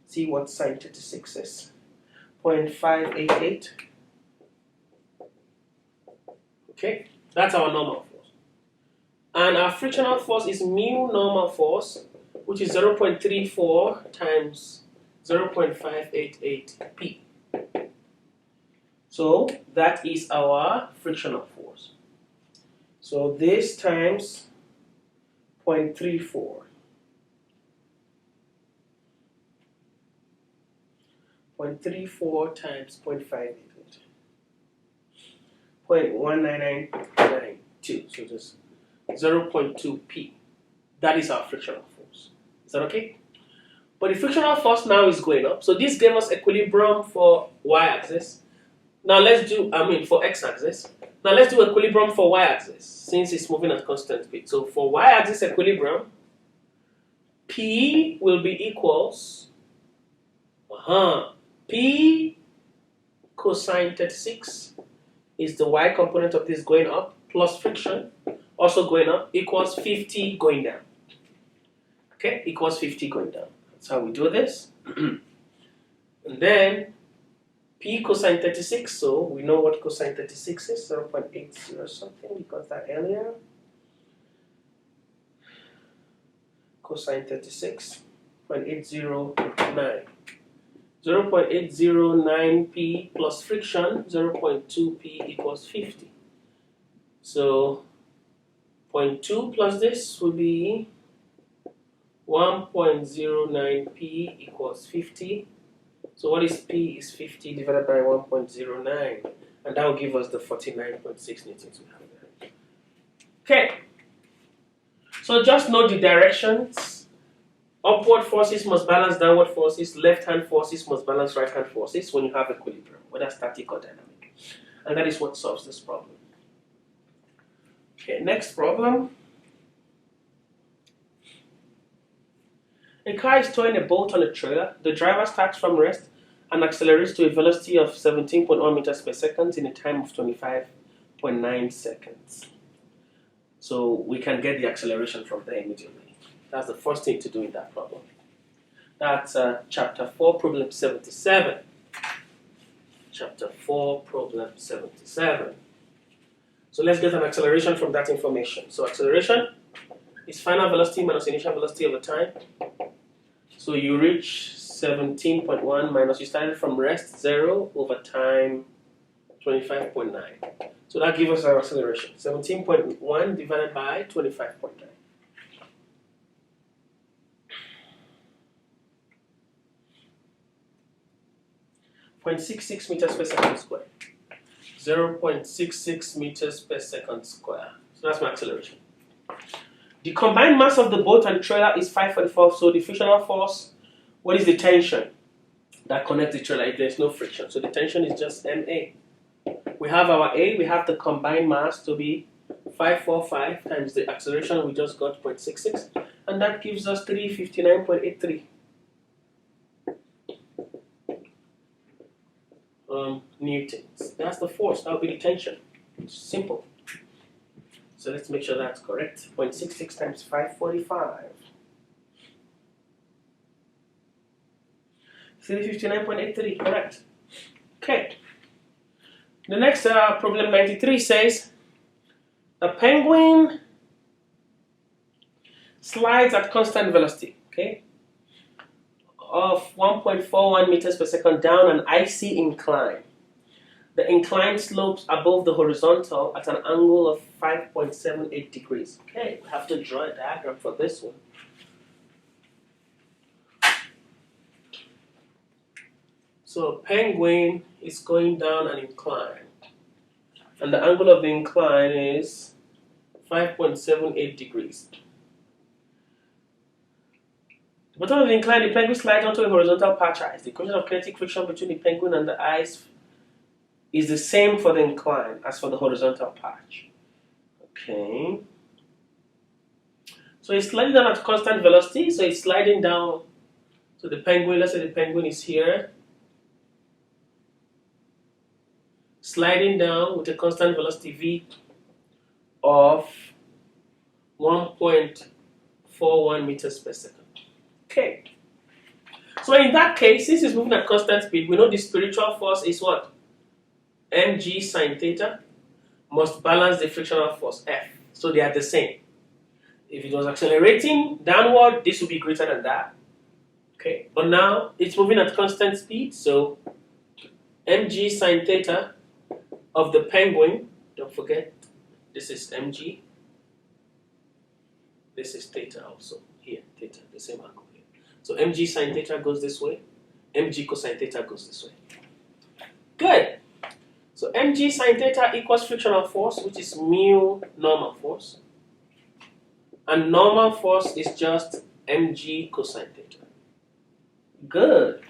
See what sine 36 is. 0.588. Okay, that's our normal force. And our frictional force is mu normal force, which is 0.34 times 0.588 p. So that is our frictional force. So this times 0.34. 0.34 times 0.588. 0.19992. So just 0.2 p. That is our frictional force. Is that okay? But the frictional force now is going up. So this gave us equilibrium for y-axis. Now let's do, for x-axis. Now let's do equilibrium for y-axis, since it's moving at constant speed. So for y-axis equilibrium, P will be equals, P cosine 36 is the y component of this going up, plus friction, also going up, equals 50 going down. Okay, equals 50 going down. That's how we do this. And then P cosine 36, so we know what cosine 36 is, 0.80 something, we got that earlier. Cosine 36, 0.809. 0.809 p plus friction, 0.2 p equals 50. So 0.2 plus this will be 1.09 p equals 50. So what is P is 50 divided by 1.09, and that will give us the 49.6 newtons we have there. Okay, so just know the directions. Upward forces must balance downward forces, left-hand forces must balance right-hand forces when you have equilibrium, whether static or dynamic. And that is what solves this problem. Okay, next problem. A car is towing a bolt on a trailer. The driver starts from rest and accelerates to a velocity of 17.1 meters per second in a time of 25.9 seconds. So we can get the acceleration from there immediately. That's the first thing to do in that problem. That's chapter 4, problem 77. Chapter 4, problem 77. So let's get an acceleration from that information. So acceleration is final velocity minus initial velocity over time. So you reach 17.1 minus, you started from rest, 0 over time, 25.9. So that gives us our acceleration, 17.1 divided by 25.9. 0.66 meters per second square. 0.66 meters per second square. So that's my acceleration. The combined mass of the boat and trailer is 544, so the frictional force, what is the tension that connects the trailer if there's no friction? So the tension is just MA. We have our A, we have the combined mass to be 545 times the acceleration we just got, 0.66, and that gives us 359.83 newtons. That's the force, that would be the tension. It's simple. So let's make sure that's correct. 0.66 times 545. 359.83, correct. Okay. The next problem 93 says a penguin slides at constant velocity, okay, of 1.41 meters per second down an icy incline. The incline slopes above the horizontal at an angle of 5.78 degrees. Okay, we have to draw a diagram for this one. So a penguin is going down an incline, and the angle of the incline is 5.78 degrees. The bottom of the incline, the penguin slides onto a horizontal patch ice. The coefficient of kinetic friction between the penguin and the ice is the same for the incline as for the horizontal patch. Okay. So it's sliding down at constant velocity. So it's sliding down. So the penguin, let's say the penguin is here, sliding down with a constant velocity v of 1.41 meters per second. Okay. So in that case, since it's moving at constant speed, we know the spiritual force is what? Mg sine theta must balance the frictional force F. So they are the same. If it was accelerating downward, this would be greater than that. Okay. But now it's moving at constant speed, so Mg sine theta of the penguin, don't forget, this is Mg. This is theta also. Here, theta, the same angle here. So Mg sine theta goes this way. Mg cosine theta goes this way. Good. So Mg sine theta equals frictional force, which is mu normal force. And normal force is just Mg cosine theta. Good.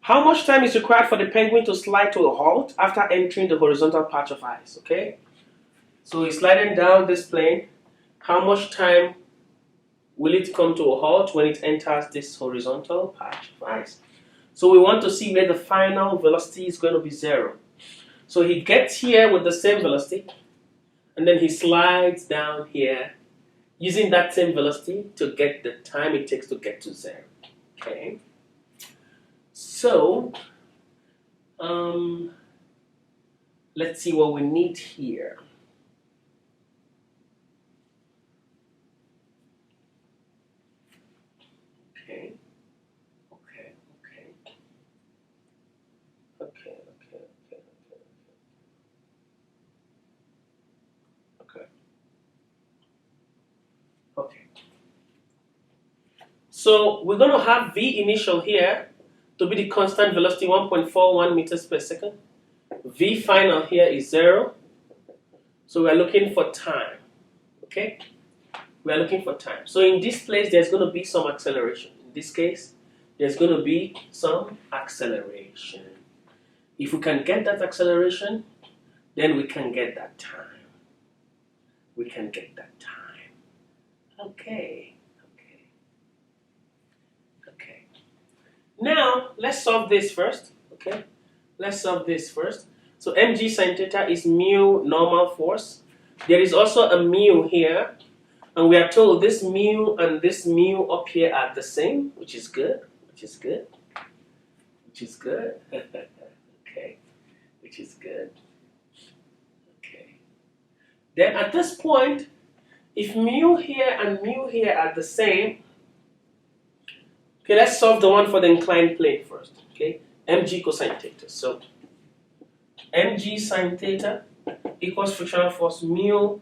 How much time is required for the penguin to slide to a halt after entering the horizontal patch of ice? Okay. So he's sliding down this plane. How much time will it come to a halt when it enters this horizontal patch of ice? So we want to see where the final velocity is going to be 0. So he gets here with the same velocity, and then he slides down here using that same velocity to get the time it takes to get to 0. Okay. So let's see what we need here. Okay. So we're going to have V initial here to be the constant velocity 1.41 meters per second. V final here is 0. So we're looking for time. Okay? We're looking for time. So in this place, there's going to be some acceleration. In this case, there's going to be some acceleration. If we can get that acceleration, then we can get that time. We can get that time. Okay. Now, let's solve this first. Okay? Let's solve this first. So Mg sine theta is mu normal force. There is also a mu here. And we are told this mu and this mu up here are the same, which is good. Okay. Which is good. Okay. Then at this point, if mu here and mu here are the same, okay, let's solve the one for the inclined plane first. Okay, Mg cosine theta. So Mg sine theta equals frictional force mu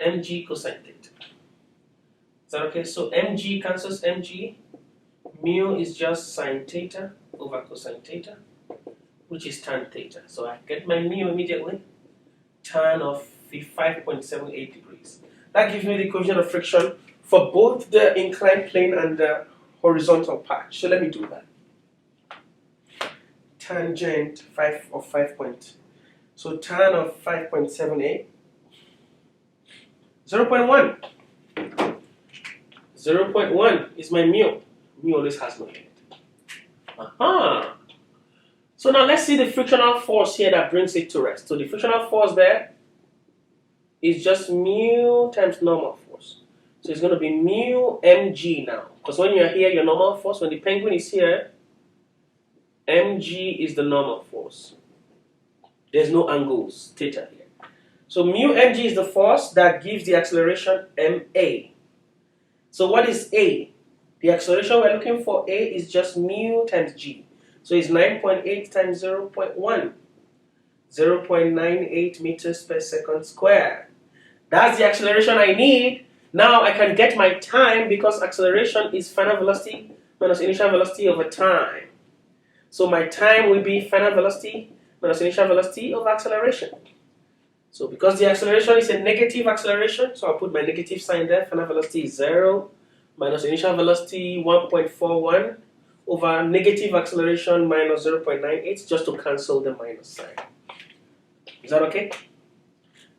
Mg cosine theta. Is that okay? So Mg cancels Mg. Mu is just sine theta over cosine theta, which is tan theta. So I get my mu immediately. tan of 5.78 degrees. That gives me the coefficient of friction for both the inclined plane and the horizontal patch. So let me do that. Tangent 5 of 5 point. So tan of 5.78. 0.1. 0.1 is my mu. Mu always has no limit. Aha! So now let's see the frictional force here that brings it to rest. So the frictional force there is just mu times normal force. So it's going to be mu mg now. Because when you're here, your normal force, when the penguin is here, mg is the normal force. There's no angles, theta here. So mu mg is the force that gives the acceleration ma. So what is a? The acceleration we're looking for, a, is just mu times g. So it's 9.8 times 0.1. 0.98 meters per second squared. That's the acceleration I need. Now I can get my time because acceleration is final velocity minus initial velocity over time. So my time will be final velocity minus initial velocity over acceleration. So because the acceleration is a negative acceleration, so I'll put my negative sign there. Final velocity is 0 minus initial velocity 1.41 over negative acceleration minus 0.98, just to cancel the minus sign. Is that okay?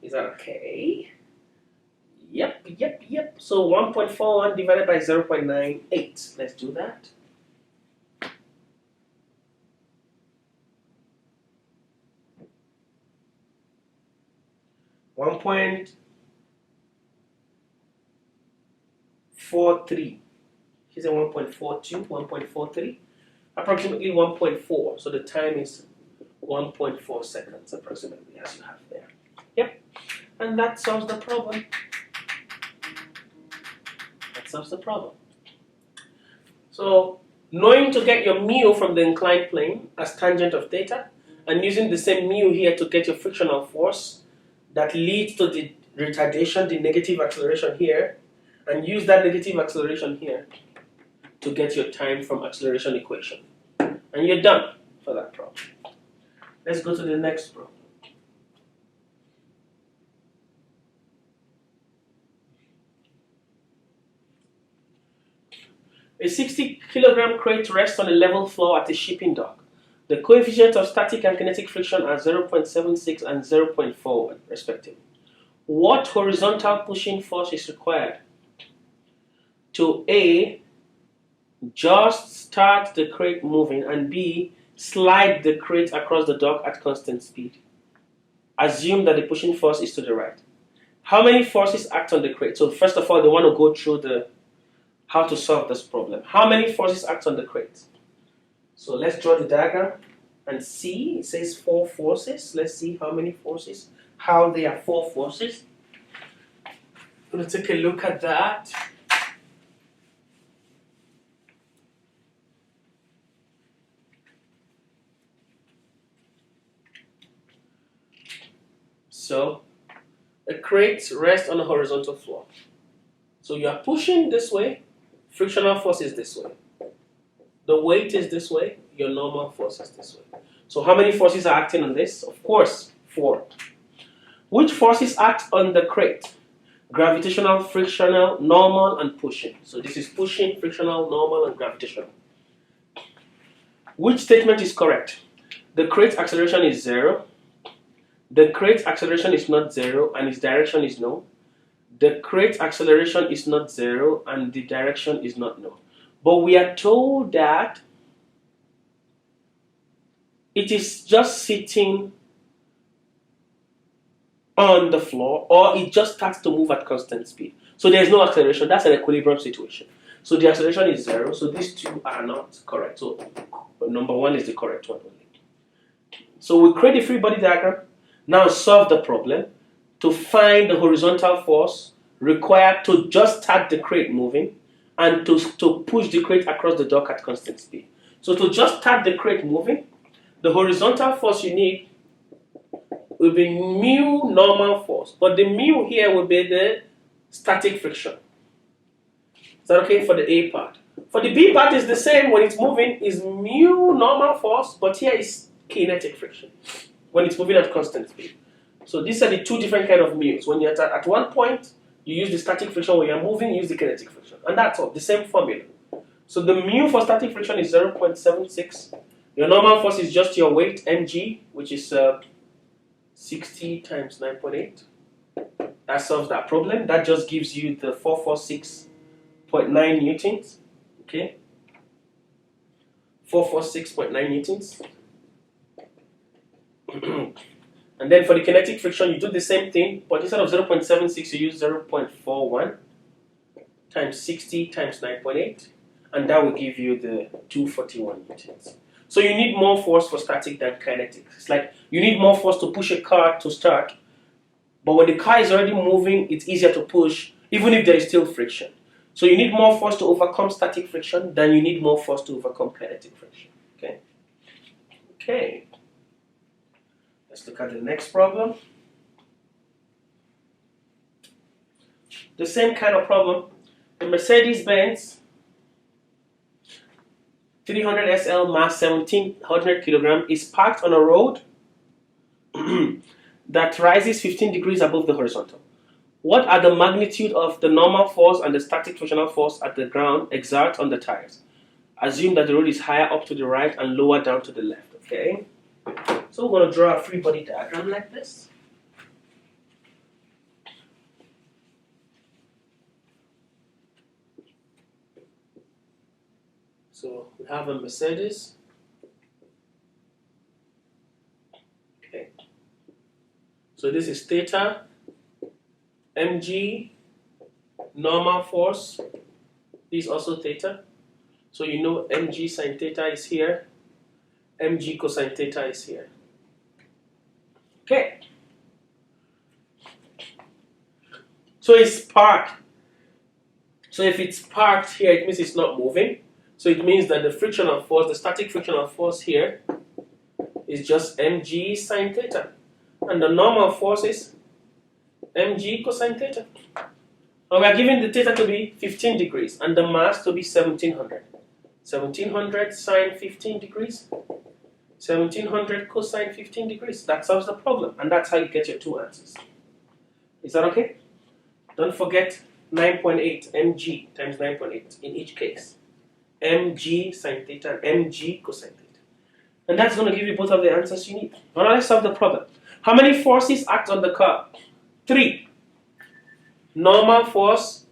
Is that okay? Yep. So 1.41 divided by 0.98. Let's do that. .43. Here's a 1.42, 1.43, approximately 1.4. So the time is 1.4 seconds approximately, as you have there. Yep, and that solves the problem. That solves the problem. So knowing to get your mu from the inclined plane as tangent of theta, and using the same mu here to get your frictional force that leads to the retardation, the negative acceleration here, and use that negative acceleration here to get your time from acceleration equation. And you're done for that problem. Let's go to the next problem. A 60-kilogram crate rests on a level floor at a shipping dock. The coefficient of static and kinetic friction are 0.76 and 0.41 respectively. What horizontal pushing force is required to A, just start the crate moving, and B, slide the crate across the dock at constant speed? Assume that the pushing force is to the right. How many forces act on the crate? So first of all, they want to go through how to solve this problem. How many forces act on the crate? So let's draw the diagram and see. It says 4 forces. Let's see how many forces. How there are 4 forces. I'm going to take a look at that. So a crate rests on a horizontal floor. So you are pushing this way, frictional force is this way. The weight is this way, your normal force is this way. So how many forces are acting on this? Of course, 4. Which forces act on the crate? Gravitational, frictional, normal, and pushing. So this is pushing, frictional, normal, and gravitational. Which statement is correct? The crate acceleration is 0. The crate acceleration is not 0 and its direction is no. The crate acceleration is not 0 and the direction is not no. But we are told that it is just sitting on the floor, or it just starts to move at constant speed. So there's no acceleration. That's an equilibrium situation. So the acceleration is 0. So these two are not correct. So number 1 is the correct one only. So we create a free body diagram. Now solve the problem to find the horizontal force required to just start the crate moving and to push the crate across the dock at constant speed. So to just start the crate moving, the horizontal force you need will be mu normal force. But the mu here will be the static friction. Is that okay for the A part? For the B part is the same. When it's moving is mu normal force, but here is kinetic friction when it's moving at constant speed. So these are the two different kind of mu's. When you're at one point, you use the static friction. When you're moving, you use the kinetic friction. And that's all, the same formula. So the mu for static friction is 0.76. Your normal force is just your weight, mg, which is 60 times 9.8. That solves that problem. That just gives you the 446.9 newtons. Okay? 446.9 newtons. And then for the kinetic friction, you do the same thing, but instead of 0.76, you use 0.41 times 60 times 9.8, and that will give you the 241 newtons. So you need more force for static than kinetic. It's like you need more force to push a car to start, but when the car is already moving, it's easier to push, even if there is still friction. So you need more force to overcome static friction than you need more force to overcome kinetic friction. Okay? Okay. Let's look at the next problem. The same kind of problem. The Mercedes-Benz 300 SL mass 1700 kg is parked on a road that rises 15 degrees above the horizontal. What are the magnitude of the normal force and the static frictional force at the ground exert on the tires? Assume that the road is higher up to the right and lower down to the left. Okay. So we're going to draw a free body diagram like this. So we have a Mercedes. Okay. So this is theta, mg, normal force. This is also theta. So you know mg sine theta is here, mg cosine theta is here. Okay. So it's parked. So if it's parked here, it means it's not moving. So it means that the frictional force, the static frictional force here, is just mg sine theta. And the normal force is mg cosine theta. And we are given the theta to be 15 degrees and the mass to be 1700. 1700 sine 15 degrees. 1700 cosine 15 degrees. That solves the problem. And that's how you get your two answers. Is that okay? Don't forget 9.8 mg times 9.8 in each case. Mg sine theta and mg cosine theta. And that's going to give you both of the answers you need. Now let's solve the problem. How many forces act on the car? 3. Normal force,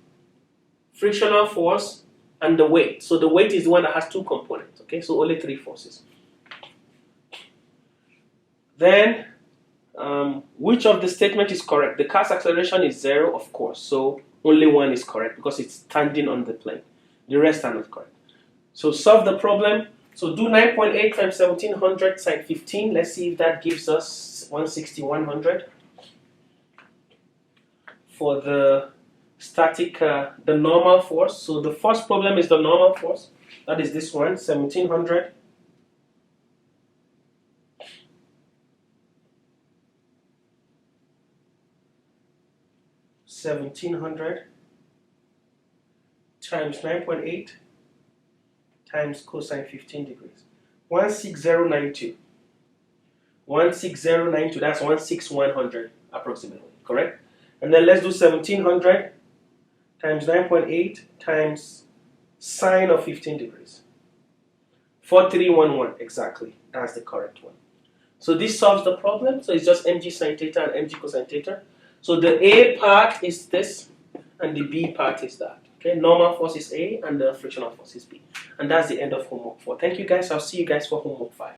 frictional force, and the weight. So the weight is the one that has 2 components. Okay, so only 3 forces. Then, which of the statement is correct? The car's acceleration is 0, of course. So only one is correct because it's standing on the plane. The rest are not correct. So solve the problem. So do 9.8 times 1700 sine 15. Let's see if that gives us 160/100 for the static, the normal force. So the first problem is the normal force. That is this one, 1700. Times 9.8 times cosine 15 degrees. 16092. 16092, that's 16100 approximately, correct? And then let's do 1700 times 9.8 times sine of 15 degrees. 4311, exactly. That's the correct one. So this solves the problem. So it's just mg sine theta and mg cosine theta. So the A part is this, and the B part is that. Okay, normal force is A, and the frictional force is B. And that's the end of homework 4. Thank you guys. I'll see you guys for homework 5.